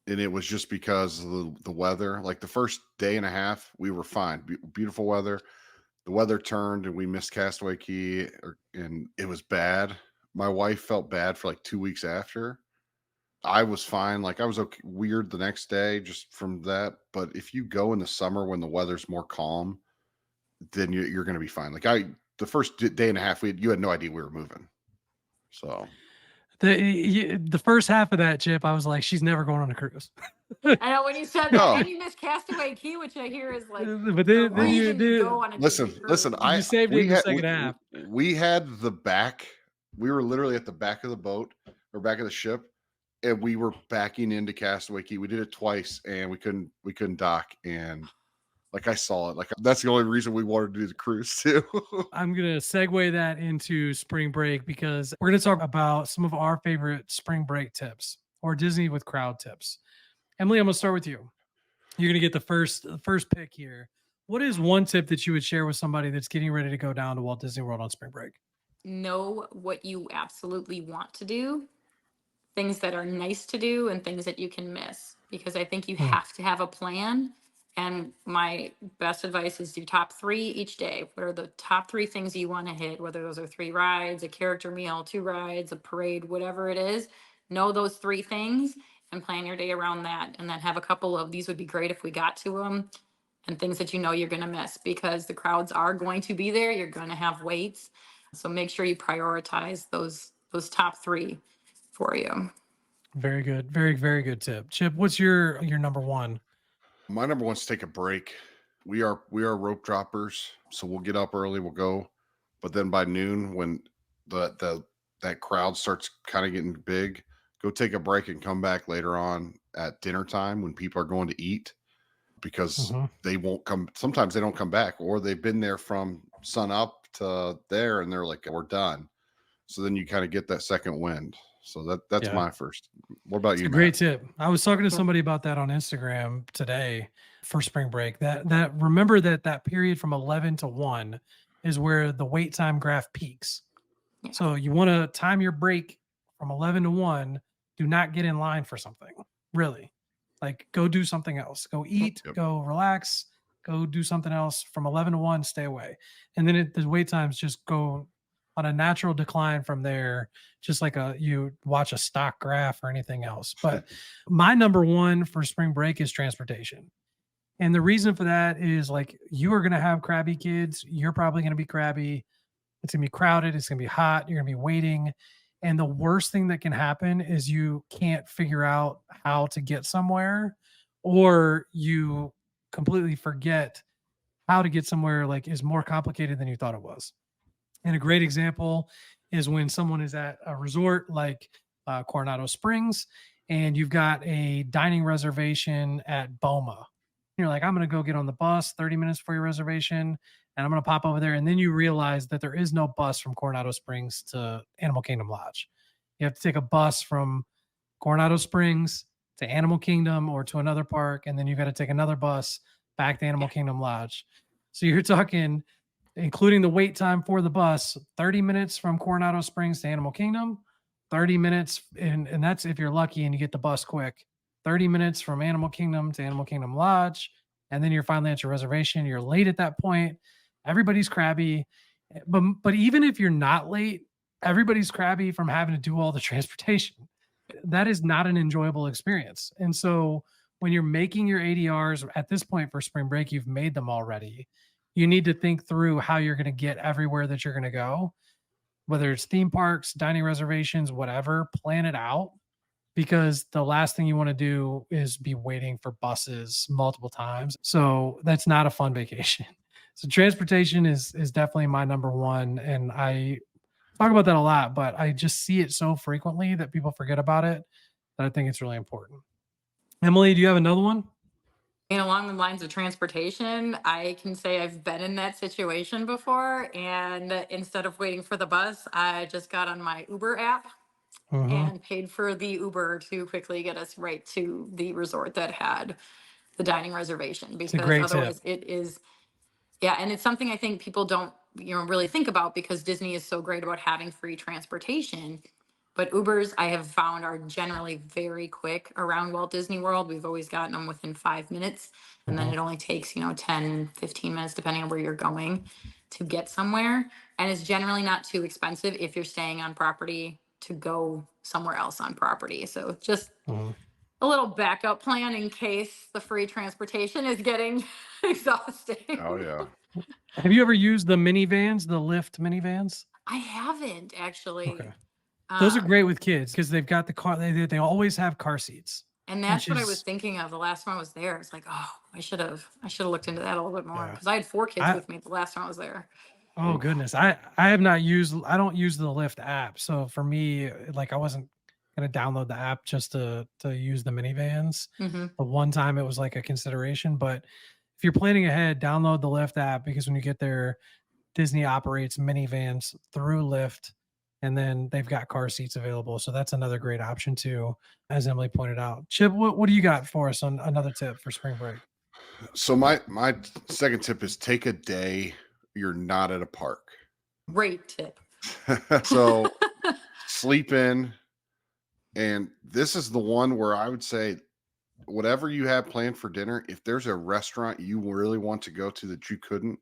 And it was just because of the weather. Like the first day and a half, we were fine. Beautiful weather. The weather turned and we missed Castaway Key and it was bad. My wife felt bad for like 2 weeks after. I was fine. Like I was okay, weird the next day just from that. But if you go in the summer when the weather's more calm, then you're going to be fine. Like the first day and a half, you had no idea we were moving. So The first half of that, Chip, I was like, she's never going on a cruise. I know when you said that, No. and you missed Castaway Key, which I hear is like But the then you reason you did. go on a Disney cruise. listen. You saved it in the second half. We had the back. We were literally at the back of the boat or back of the ship, and we were backing into Castaway Key. We did it twice, and we couldn't dock. And like I saw it. Like that's the only reason we wanted to do the cruise too. I'm going to segue that into spring break, because we're going to talk about some of our favorite spring break tips, or Disney with crowd tips. Emily, I'm going to start with you. You're going to get the first pick here. What is one tip that you would share with somebody that's getting ready to go down to Walt Disney World on spring break? Know what you absolutely want to do, things that are nice to do, and things that you can miss. Because I think you have to have a plan. And my best advice is do top 3 each day. What are the top 3 things you want to hit? Whether those are 3 rides, a character meal, 2 rides, a parade, whatever it is. Know those 3 things and plan your day around that. And then have a couple of these would be great if we got to them, and things that you know you're going to miss because the crowds are going to be there. You're going to have waits. So make sure you prioritize those top 3 for you. Very good. Very, very good tip. Chip, what's your number one? My number one's take a break. we are rope droppers, so we'll get up early, we'll go, but then by noon when the that crowd starts kind of getting big, go take a break and come back later on at dinner time when people are going to eat because Hmm. they won't come. Sometimes they don't come back, or they've been there from sun up to there, and they're like, "We're done." So then you kind of get that second wind. So that's Yeah. my first. What about It's you, a Matt? great tip. I was talking to Yeah. somebody about that on Instagram today for spring break. That remember that period from 11 to 1 is where the wait time graph peaks. Yeah. So you want to time your break from 11 to 1. Do not get in line for something. Really. Like go do something else. Go eat, Yep. go relax, go do something else from 11 to 1, stay away. And then the wait times just go on a natural decline from there, just like you watch a stock graph or anything else. But my number one for spring break is transportation. And the reason for that is like you are going to have crabby kids. You're probably going to be crabby. It's going to be crowded. It's going to be hot. You're going to be waiting. And the worst thing that can happen is you can't figure out how to get somewhere, or you completely forget how to get somewhere like is more complicated than you thought it was. And a great example is when someone is at a resort like Coronado Springs and you've got a dining reservation at Boma. You're like, I'm going to go get on the bus 30 minutes for your reservation and I'm going to pop over there. And then you realize that there is no bus from Coronado Springs to Animal Kingdom Lodge. You have to take a bus from Coronado Springs to Animal Kingdom or to another park. And then you got to take another bus back to Animal Yeah. Kingdom Lodge. So you're talking, including the wait time for the bus, 30 minutes from Coronado Springs to Animal Kingdom, 30 minutes, and that's if you're lucky and you get the bus quick, 30 minutes from Animal Kingdom to Animal Kingdom Lodge, and then you're finally at your reservation. You're late at that point. Everybody's crabby. But even if you're not late, everybody's crabby from having to do all the transportation. That is not an enjoyable experience. And so when you're making your ADRs at this point for spring break, you've made them already. You need to think through how you're going to get everywhere that you're going to go, whether it's theme parks, dining reservations, whatever, plan it out because the last thing you want to do is be waiting for buses multiple times. So that's not a fun vacation. So transportation is definitely my number one. And I talk about that a lot, but I just see it so frequently that people forget about it that I think it's really important. Emily, do you have another one? And along the lines of transportation, I can say I've been in that situation before. And instead of waiting for the bus, I just got on my Uber app Mm-hmm. and paid for the Uber to quickly get us right to the resort that had the dining reservation It's a because great tip. otherwise it is, yeah, and it's something I think people don't, really think about because Disney is so great about having free transportation. But Ubers, I have found, are generally very quick around Walt Disney World. We've always gotten them within 5 minutes. And then Mm-hmm. it only takes, 10, 15 minutes, depending on where you're going to get somewhere. And it's generally not too expensive if you're staying on property to go somewhere else on property. So just Mm-hmm. a little backup plan in case the free transportation is getting Oh exhausting. yeah. Have you ever used the minivans, the Lyft minivans? I haven't Okay. actually. Those are Um, great with kids because they've got the car. They always have car seats, and that's which what I was is thinking of the last time I was there. It's like, oh, I should have looked into that a little bit more yeah. because I had 4 kids I with me the last time I was there. Oh Oof. goodness. I have not used I don't use the Lyft app. So for me, like I wasn't gonna download the app just to use the minivans. Hmm. The one time it was like a consideration, but if you're planning ahead, download the Lyft app because when you get there, Disney operates minivans through Lyft and then they've got car seats available. So that's another great option too, as Emily pointed out. Chip, what do you got for us on another tip for spring break? So my second tip is take a day you're not at a park. Great tip. So sleep in, and this is the one where I would say whatever you have planned for dinner, if there's a restaurant you really want to go to that you couldn't,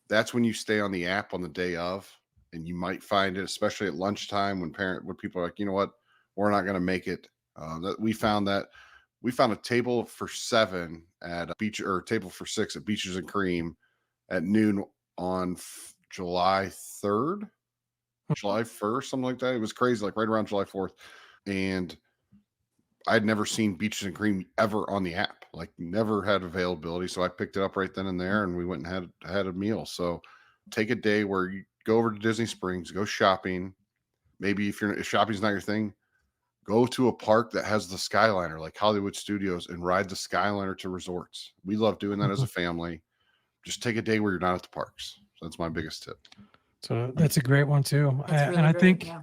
that's when you stay on the app on the day of, and you might find it, especially at lunchtime when people are like, you know what, we're not going to make it. That we found a table for seven at a beach or table for six at Beaches and Cream at noon on July 3rd, July 1st, something like that. It was crazy, like right around July 4th. And I'd never seen Beaches and Cream ever on the app, like never had availability. So I picked it up right then and there, and we went and had a meal. So take a day where you go over to Disney Springs, go shopping. Maybe if shopping's not your thing, go to a park that has the Skyliner, like Hollywood Studios, and ride the Skyliner to resorts. We love doing that as a Mhm. family. Just take a day where you're not at the parks. So that's my biggest tip. So that's a great one too. That's And really I great. think, Yeah.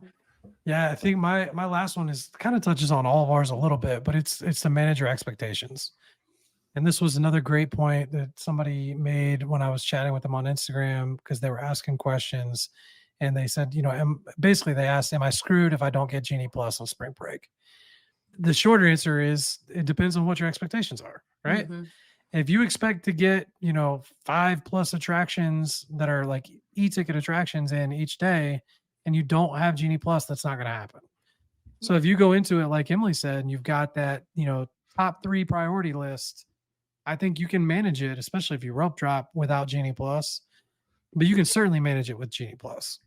yeah, I think my last one is kind of touches on all of ours a little bit, but it's to manage your expectations. And this was another great point that somebody made when I was chatting with them on Instagram because they were asking questions, and they said, basically they asked, "Am I screwed if I don't get Genie Plus on spring break?" The shorter answer is it depends on what your expectations are, right? Hmm. If you expect to get, 5+ attractions that are like e-ticket attractions in each day and you don't have Genie Plus, that's not going to happen. So if you go into it, like Emily said, and you've got that, top 3 priority list, I think you can manage it, especially if you rope drop without Genie Plus, but you can certainly manage it with Genie Plus.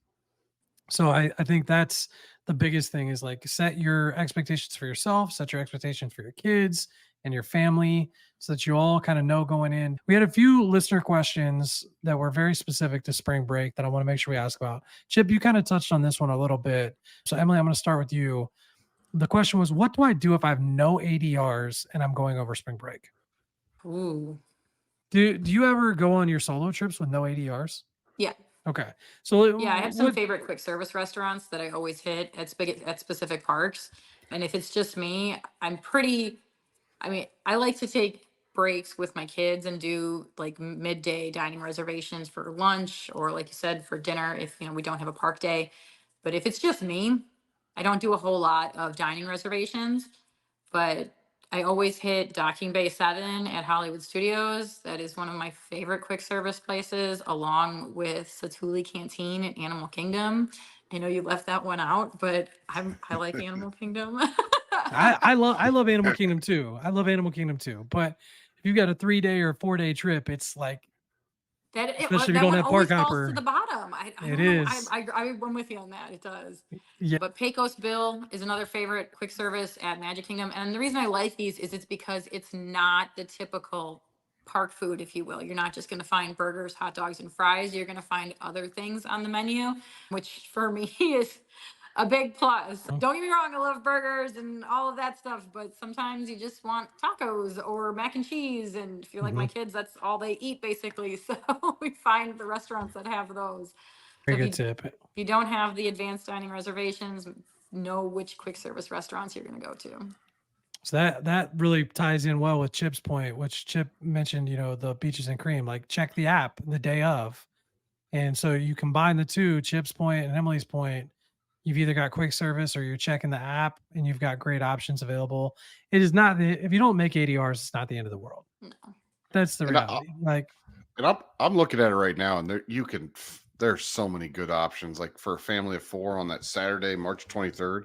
So I think that's the biggest thing is like set your expectations for yourself, set your expectations for your kids and your family so that you all kind of know going in. We had a few listener questions that were very specific to spring break that I want to make sure we ask about. Chip, you kind of touched on this one a little bit. So Emily, I'm going to start with you. The question was, what do I do if I have no ADRs and I'm going over spring break? Ooh. Do you ever go on your solo trips with no ADRs? Yeah. Okay. So Yeah, I have some what favorite quick service restaurants that I always hit at specific parks. And if it's just me, I mean, I like to take breaks with my kids and do like midday dining reservations for lunch or like you said for dinner if we don't have a park day. But if it's just me, I don't do a whole lot of dining reservations, but I always hit Docking Bay 7 at Hollywood Studios. That is one of my favorite quick service places, along with Satuli Canteen at Animal Kingdom. I know you left that one out, but I like Animal Kingdom. I love Animal Kingdom too. I love Animal Kingdom too. But if you've got a 3-day or 4-day trip, it's like, especially if you That don't one have park always falls to hopper, the bottom. I it don't know. is. I'm with you on that. It does. Yeah. But Pecos Bill is another favorite quick service at Magic Kingdom. And the reason I like these is it's because it's not the typical park food, if you will. You're not just going to find burgers, hot dogs, and fries. You're going to find other things on the menu, which for me is a big plus. Don't get me wrong, I love burgers and all of that stuff, but sometimes you just want tacos or mac and cheese. And if you're like my Mhm. kids, that's all they eat basically. So we find the restaurants that have those. So Very good tip. if you don't have the advanced dining reservations, know which quick service restaurants you're going to go to. So that really ties in well with Chip's point, which Chip mentioned, the beaches and cream. Like check the app the day of. And so you combine the two, Chip's point and Emily's point. You've either got quick service or you're checking the app and you've got great options available. It is not if you don't make ADRs, it's not the end of the world. No. That's the And reality. Like, I'm looking at it right now, and there's so many good options. Like for a family of 4 on that Saturday, March 23rd.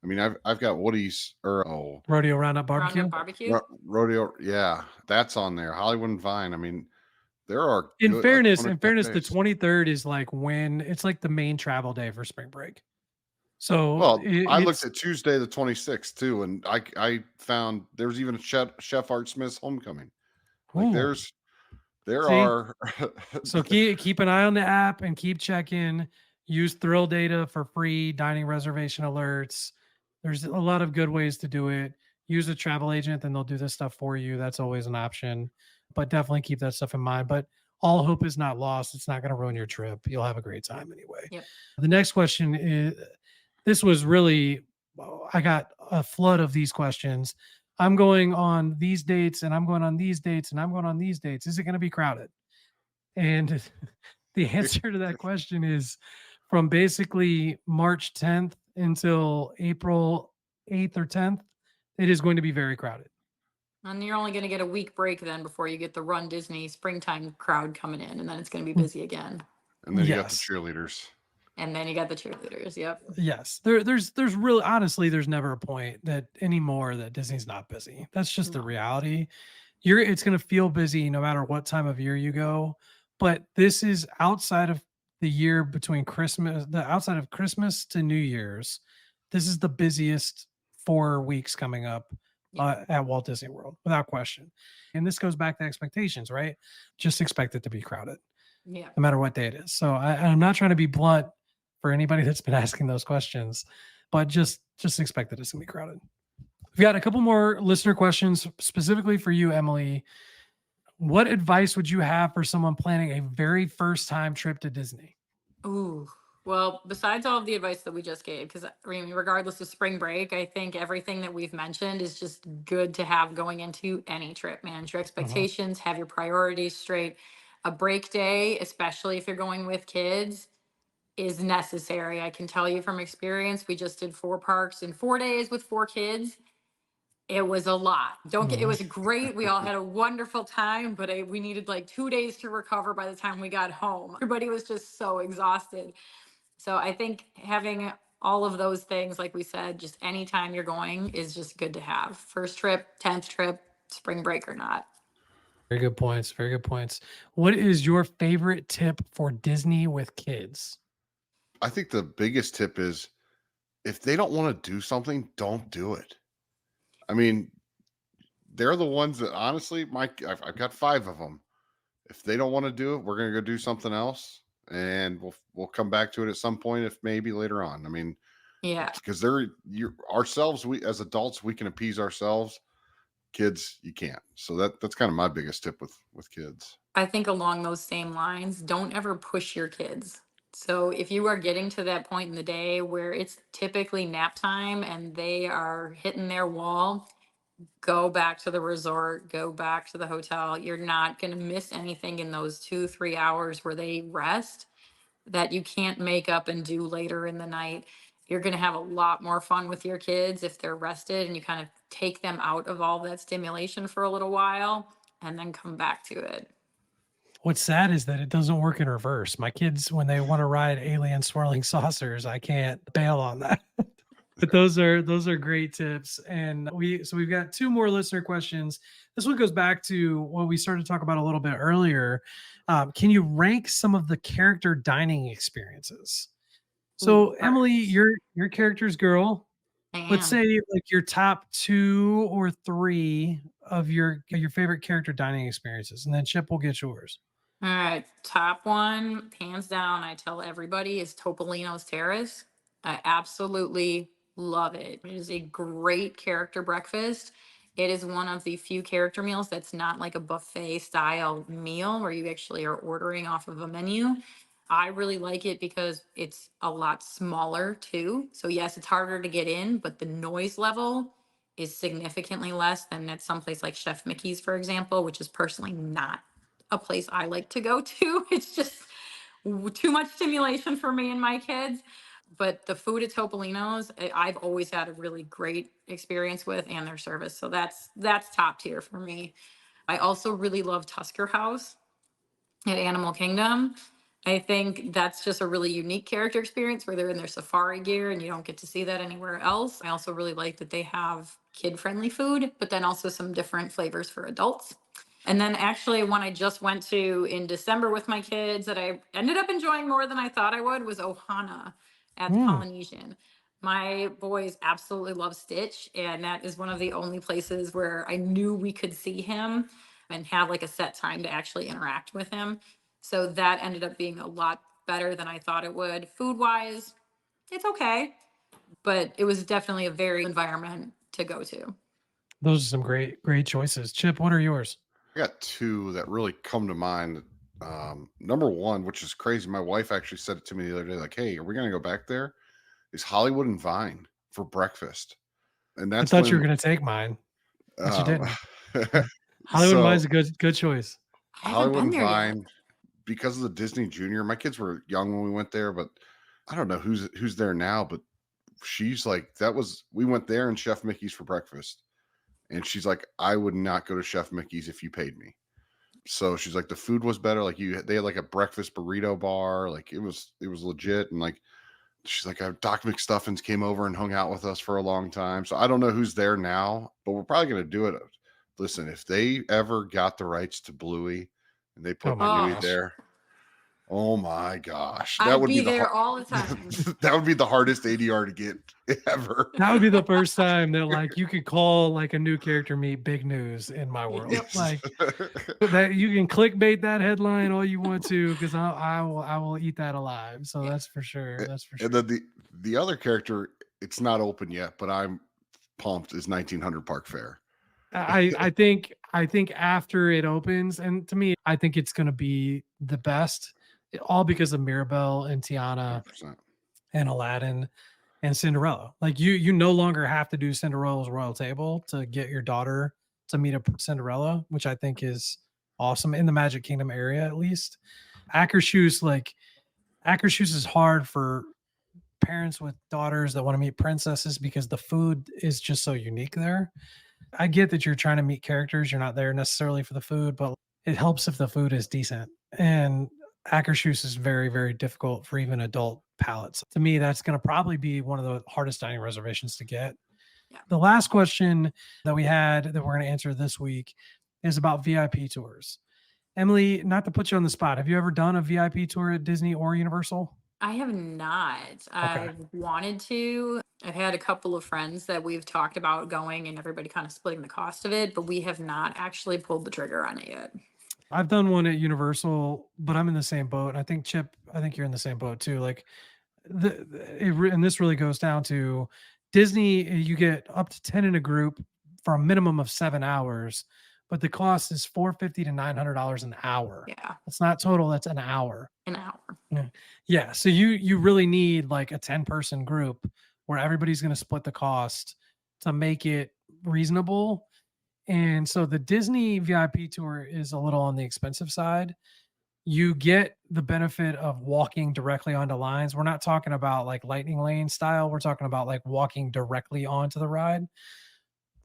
I mean, I've got Woody's or Rodeo Roundup Barbecue. Roundup Barbecue. Rodeo. Yeah, that's on there. Hollywood and Vine. I mean, there are In good like fairness, 1 or in 2 fairness, the days. 23rd is like when it's like the main travel day for spring break. So Well, I looked it's at Tuesday the 26th too, and I found there's even a Chef Art Smith's homecoming. Like ooh, there see. are So keep an eye on the app and keep checking. Use Thrill Data for free dining reservation alerts. There's a lot of good ways to do it. Use a travel agent, and they'll do this stuff for you. That's always an option, but definitely keep that stuff in mind. But all hope is not lost. It's not going to ruin your trip. You'll have a great time anyway. Yep. The next question is this was really, I got a flood of these questions. I'm going on these dates and I'm going on these dates and I'm going on these dates. Is it going to be crowded? And the answer to that question is from basically March 10th until April 8th or 10th, it is going to be very crowded. And you're only going to get a week break then before you get the Run Disney springtime crowd coming in, and then it's going to be busy again. and then you got the Yes. cheerleaders. And then you got the cheerleaders. Yep. Yes. There's really honestly, there's never a point that anymore that Disney's not busy. That's just the No. reality. It's gonna feel busy no matter what time of year you go. But this is outside of the outside of Christmas to New Year's. This is the busiest 4 weeks coming up Yeah. at Walt Disney World, without question. And this goes back to expectations, right? Just expect it to be crowded, Yeah. no matter what day it is. So I'm not trying to be blunt for anybody that's been asking those questions, but just expect that it's gonna be crowded. We've got a couple more listener questions specifically for you, Emily. What advice would you have for someone planning a very first time trip to Disney? Ooh. Well, besides all of the advice that we just gave, because I mean, regardless of spring break, I think everything that we've mentioned is just good to have going into any trip. Manage your Mhm. expectations, have your priorities straight. A break day, especially if you're going with kids, is necessary. I can tell you from experience, we just did 4 parks in 4 days with 4 kids. It was a lot. Don't get, it Mhm. was great. We all had a wonderful time, but we needed like 2 days to recover by the time we got home. Everybody was just so exhausted. So I think having all of those things, like we said, just anytime you're going is just good to have. First trip, 10th trip, spring break or not. Very good points. Very good points. What is your favorite tip for Disney with kids? I think the biggest tip is if they don't want to do something, don't do it. I mean, they're the ones that honestly, I've got 5 of them. If they don't want to do it, we're gonna go do something else, and we'll come back to it at some point, if maybe later on. I mean, Yeah. because they're you ourselves, we as adults, we can appease ourselves. Kids, you can't. So that's kind of my biggest tip with kids. I think along those same lines, don't ever push your kids. So if you are getting to that point in the day where it's typically nap time and they are hitting their wall, go back to the resort, go back to the hotel. You're not going to miss anything in those 2, 3 hours where they rest that you can't make up and do later in the night. You're going to have a lot more fun with your kids if they're rested and you kind of take them out of all that stimulation for a little while and then come back to it. What's sad is that it doesn't work in reverse. My kids, when they want to ride alien swirling saucers, I can't bail on that. But those are great tips. And we've got two more listener questions. This one goes back to what we started to talk about a little bit earlier. Can you rank some of the character dining experiences? So Ooh, Emily, your character's girl. I Let's am. say like your top 2 or 3 of your favorite character dining experiences, and then Chip will get yours. All right, top one, hands down, I tell everybody is Topolino's Terrace. I absolutely love it. It is a great character breakfast. It is one of the few character meals that's not like a buffet style meal where you actually are ordering off of a menu. I really like it because it's a lot smaller too. So yes, it's harder to get in, but the noise level is significantly less than at someplace like Chef Mickey's, for example, which is personally not a place I like to go to. It's just too much stimulation for me and my kids. But the food at Topolino's, I've always had a really great experience with, and their service. So that's top tier for me. I also really love Tusker House at Animal Kingdom. I think that's just a really unique character experience where they're in their safari gear and you don't get to see that anywhere else. I also really like that they have kid friendly food, but then also some different flavors for adults. And then actually one I just went to in December with my kids that I ended up enjoying more than I thought I would was Ohana at the Hmm. Polynesian. My boys absolutely love Stitch, and that is one of the only places where I knew we could see him and have like a set time to actually interact with him. So that ended up being a lot better than I thought it would. Food wise, it's okay, but it was definitely a very environment to go to. Those are some great choices. Chip, what are yours? I got 2 that really come to mind. Number 1, which is crazy, my wife actually said it to me the other day, like, "Hey, are we gonna go back there?" Is Hollywood and Vine for breakfast, and I that's thought you were when going to take mine, but you um, didn't. Hollywood and so Mine's a good choice. I haven't Hollywood been and there yet. Vine, because of the Disney Junior. My kids were young when we went there, but I don't know who's there now. But she's like, that was we went there and Chef Mickey's for breakfast, and she's like, I would not go to Chef Mickey's if you paid me. So she's like, the food was better. Like they had like a breakfast burrito bar. Like it was legit. And like she's like, Doc McStuffins came over and hung out with us for a long time. So I don't know who's there now, but we're probably gonna do it. Listen, if they ever got the rights to Bluey and they Oh put my Oh, Bluey gosh. there, Oh my gosh, that I'd would be be the there all the time. that would be the hardest ADR to get ever. That would be the first time that like you could call like a new character meet big news in my world. Yep. Like that you can clickbait that headline all you want to because I will eat that alive. So Yeah. that's for sure. That's for And sure. then the other character, it's not open yet, but I'm pumped, is 1900 Park Fair. I think after it opens, and to me, I think it's gonna be the best, all because of Mirabelle and Tiana 100%. and Aladdin and Cinderella. Like you no longer have to do Cinderella's royal table to get your daughter to meet a Cinderella, which I think is awesome in the Magic Kingdom area at least. Akershus, like Akershus is hard for parents with daughters that want to meet princesses because the food is just so unique there. I get that you're trying to meet characters, you're not there necessarily for the food, but it helps if the food is decent. And Akershus is very, very difficult for even adult palates. To me, that's going to probably be one of the hardest dining reservations to get. Yeah. The last question that we had that we're going to answer this week is about VIP tours. Emily, not to put you on the spot, have you ever done a VIP tour at Disney or Universal? I have not. Okay. I've wanted to. I've had a couple of friends that we've talked about going and everybody kind of splitting the cost of it, but we have not actually pulled the trigger on it yet. I've done one at Universal, but I'm in the same boat. I think Chip, I think you're in the same boat too. Like and this really goes down to Disney, you get up to 10 in a group for a minimum of 7 hours, but the cost is $450 to $900 an hour. Yeah, That's not total, that's an hour. an hour. Yeah. So you really need like a 10-person group where everybody's going to split the cost to make it reasonable. And so the Disney VIP tour is a little on the expensive side. You get the benefit of walking directly onto lines. We're not talking about like lightning lane style. We're talking about like walking directly onto the ride,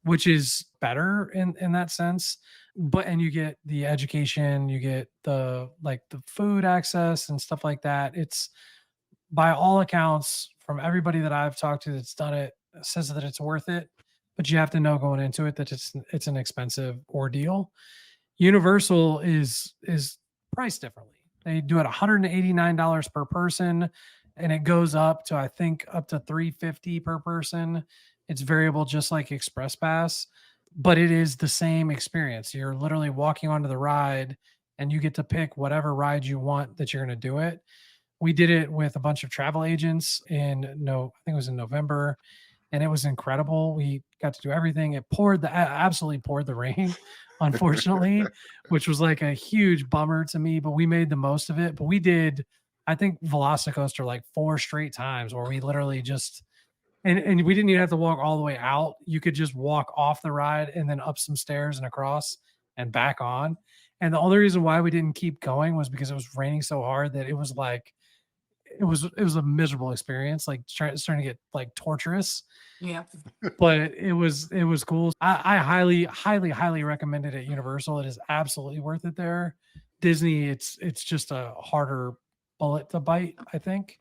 which is better in that sense. But and you get the education, you get the like the food access and stuff like that. It's by all accounts from everybody that I've talked to that's done it says that it's worth it, but you have to know going into it that it's an expensive ordeal. Universal is priced differently. They do it $189 per person, and it goes up to I think up to $350 per person. It's variable just like Express Pass, but it is the same experience. You're literally walking onto the ride and you get to pick whatever ride you want that you're going to do it. We did it with a bunch of travel agents I think it was in November, and it was incredible. We got to do everything. It absolutely poured the rain, unfortunately, which was like a huge bummer to me, but we made the most of it. But we did, I think, Velocicoaster like 4 straight times where we literally just, and we didn't even have to walk all the way out. You could just walk off the ride and then up some stairs and across and back on. And the only reason why we didn't keep going was because it was raining so hard that it was like, it was a miserable experience, like starting to get like torturous, Yeah. but it was cool. I highly recommend it at Universal. It is absolutely worth it there. Disney, it's just a harder bullet to bite, I think.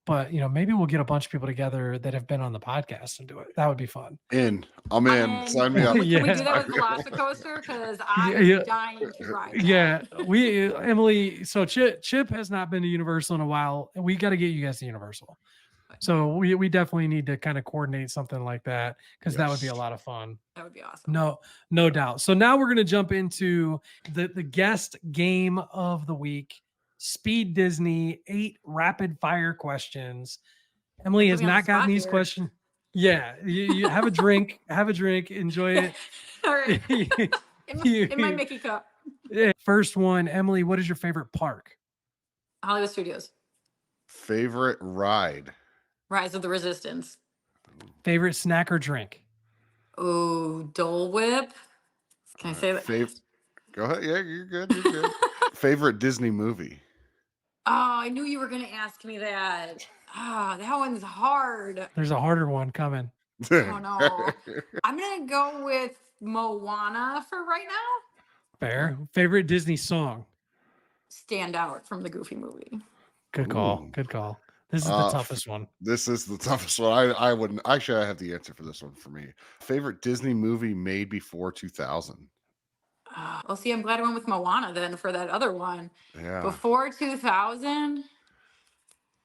But maybe we'll get a bunch of people together that have been on the podcast and do it. That would be fun. I'm in. And Sign me up. can we do Yeah. that with Velocicoaster? Because I'm Yeah. dying to ride that. Yeah, Emily. So Chip has not been to Universal in a while. We got to get you guys to Universal. So we definitely need to kind of coordinate something like that because that would be a Yes. lot of fun. That would be awesome. No doubt. So now we're gonna jump into the guest game of the week. Speed Disney 8 rapid fire questions. Emily has Put me on the not gotten spot these here. questions. Yeah, you have a drink, enjoy it. All right. In my Mickey cup. Yeah. First one, Emily, what is your favorite park? Hollywood Studios. Favorite ride? Rise of the Resistance. Favorite snack or drink? Oh, Dole Whip. Can I say that? Go ahead. Yeah, you're good. You're good. Favorite Disney movie? Oh, I knew you were going to ask me that. Ah, that one's hard. There's a harder one coming. Oh, no. I'm going to go with Moana for right now. Fair. Favorite Disney song? Stand Out from the Goofy movie. Good call. Ooh. Good call. This is the toughest one. This is the toughest one. I wouldn't actually. I have the answer for this one for me. Favorite Disney movie made before 2000? Well, see, I'm glad I went with Moana then for that other one. Yeah. Before 2000,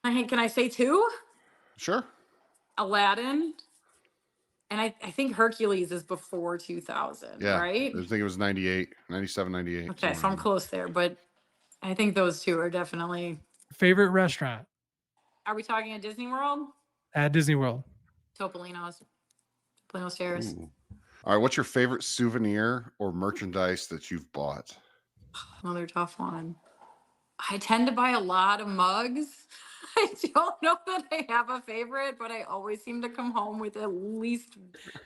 can I say two? Sure. Aladdin. And I think Hercules is before 2000, Yeah. right? I think it was 98, 97, 98. Okay, so I'm close there, but I think those two are definitely. Favorite restaurant Are we talking at Disney World? at Disney World? Topolino's. Topolino Stairs. Ooh. All right. What's your favorite souvenir or merchandise that you've bought? Another tough one. I tend to buy a lot of mugs. I don't know that I have a favorite, but I always seem to come home with at least.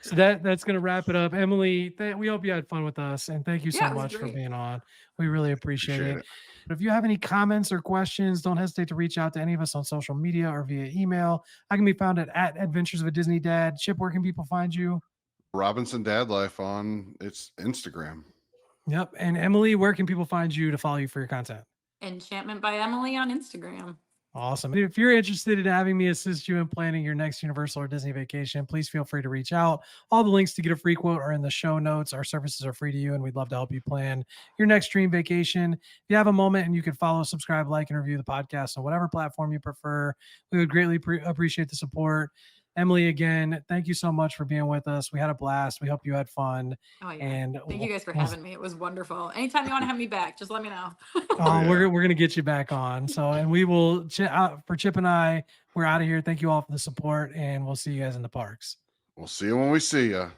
So that's going to wrap it up. Emily, we hope you had fun with us, and thank you so Yeah, it was much for great. being on. We really appreciate Appreciate it. it. If you have any comments or questions, don't hesitate to reach out to any of us on social media or via email. I can be found at Adventures of a Disney Dad. Chip, where can people find you? Robinson Dad Life on its Instagram. Yep. And Emily, where can people find you to follow you for your content? Enchantment by Emily on Instagram. Awesome. If you're interested in having me assist you in planning your next Universal or Disney vacation, please feel free to reach out. All the links to get a free quote are in the show notes. Our services are free to you, and we'd love to help you plan your next dream vacation. If you have a moment and you could follow, subscribe, like, and review the podcast on whatever platform you prefer, we would greatly appreciate the support. Emily, again, thank you so much for being with us. We had a blast. We hope you had fun. Oh yeah. And thank you guys for having me. It was wonderful. Anytime you want to have me back, just let me know. yeah. We're gonna get you back on. So, and we will for Chip and I, we're out of here. Thank you all for the support, and we'll see you guys in the parks. We'll see you when we see you.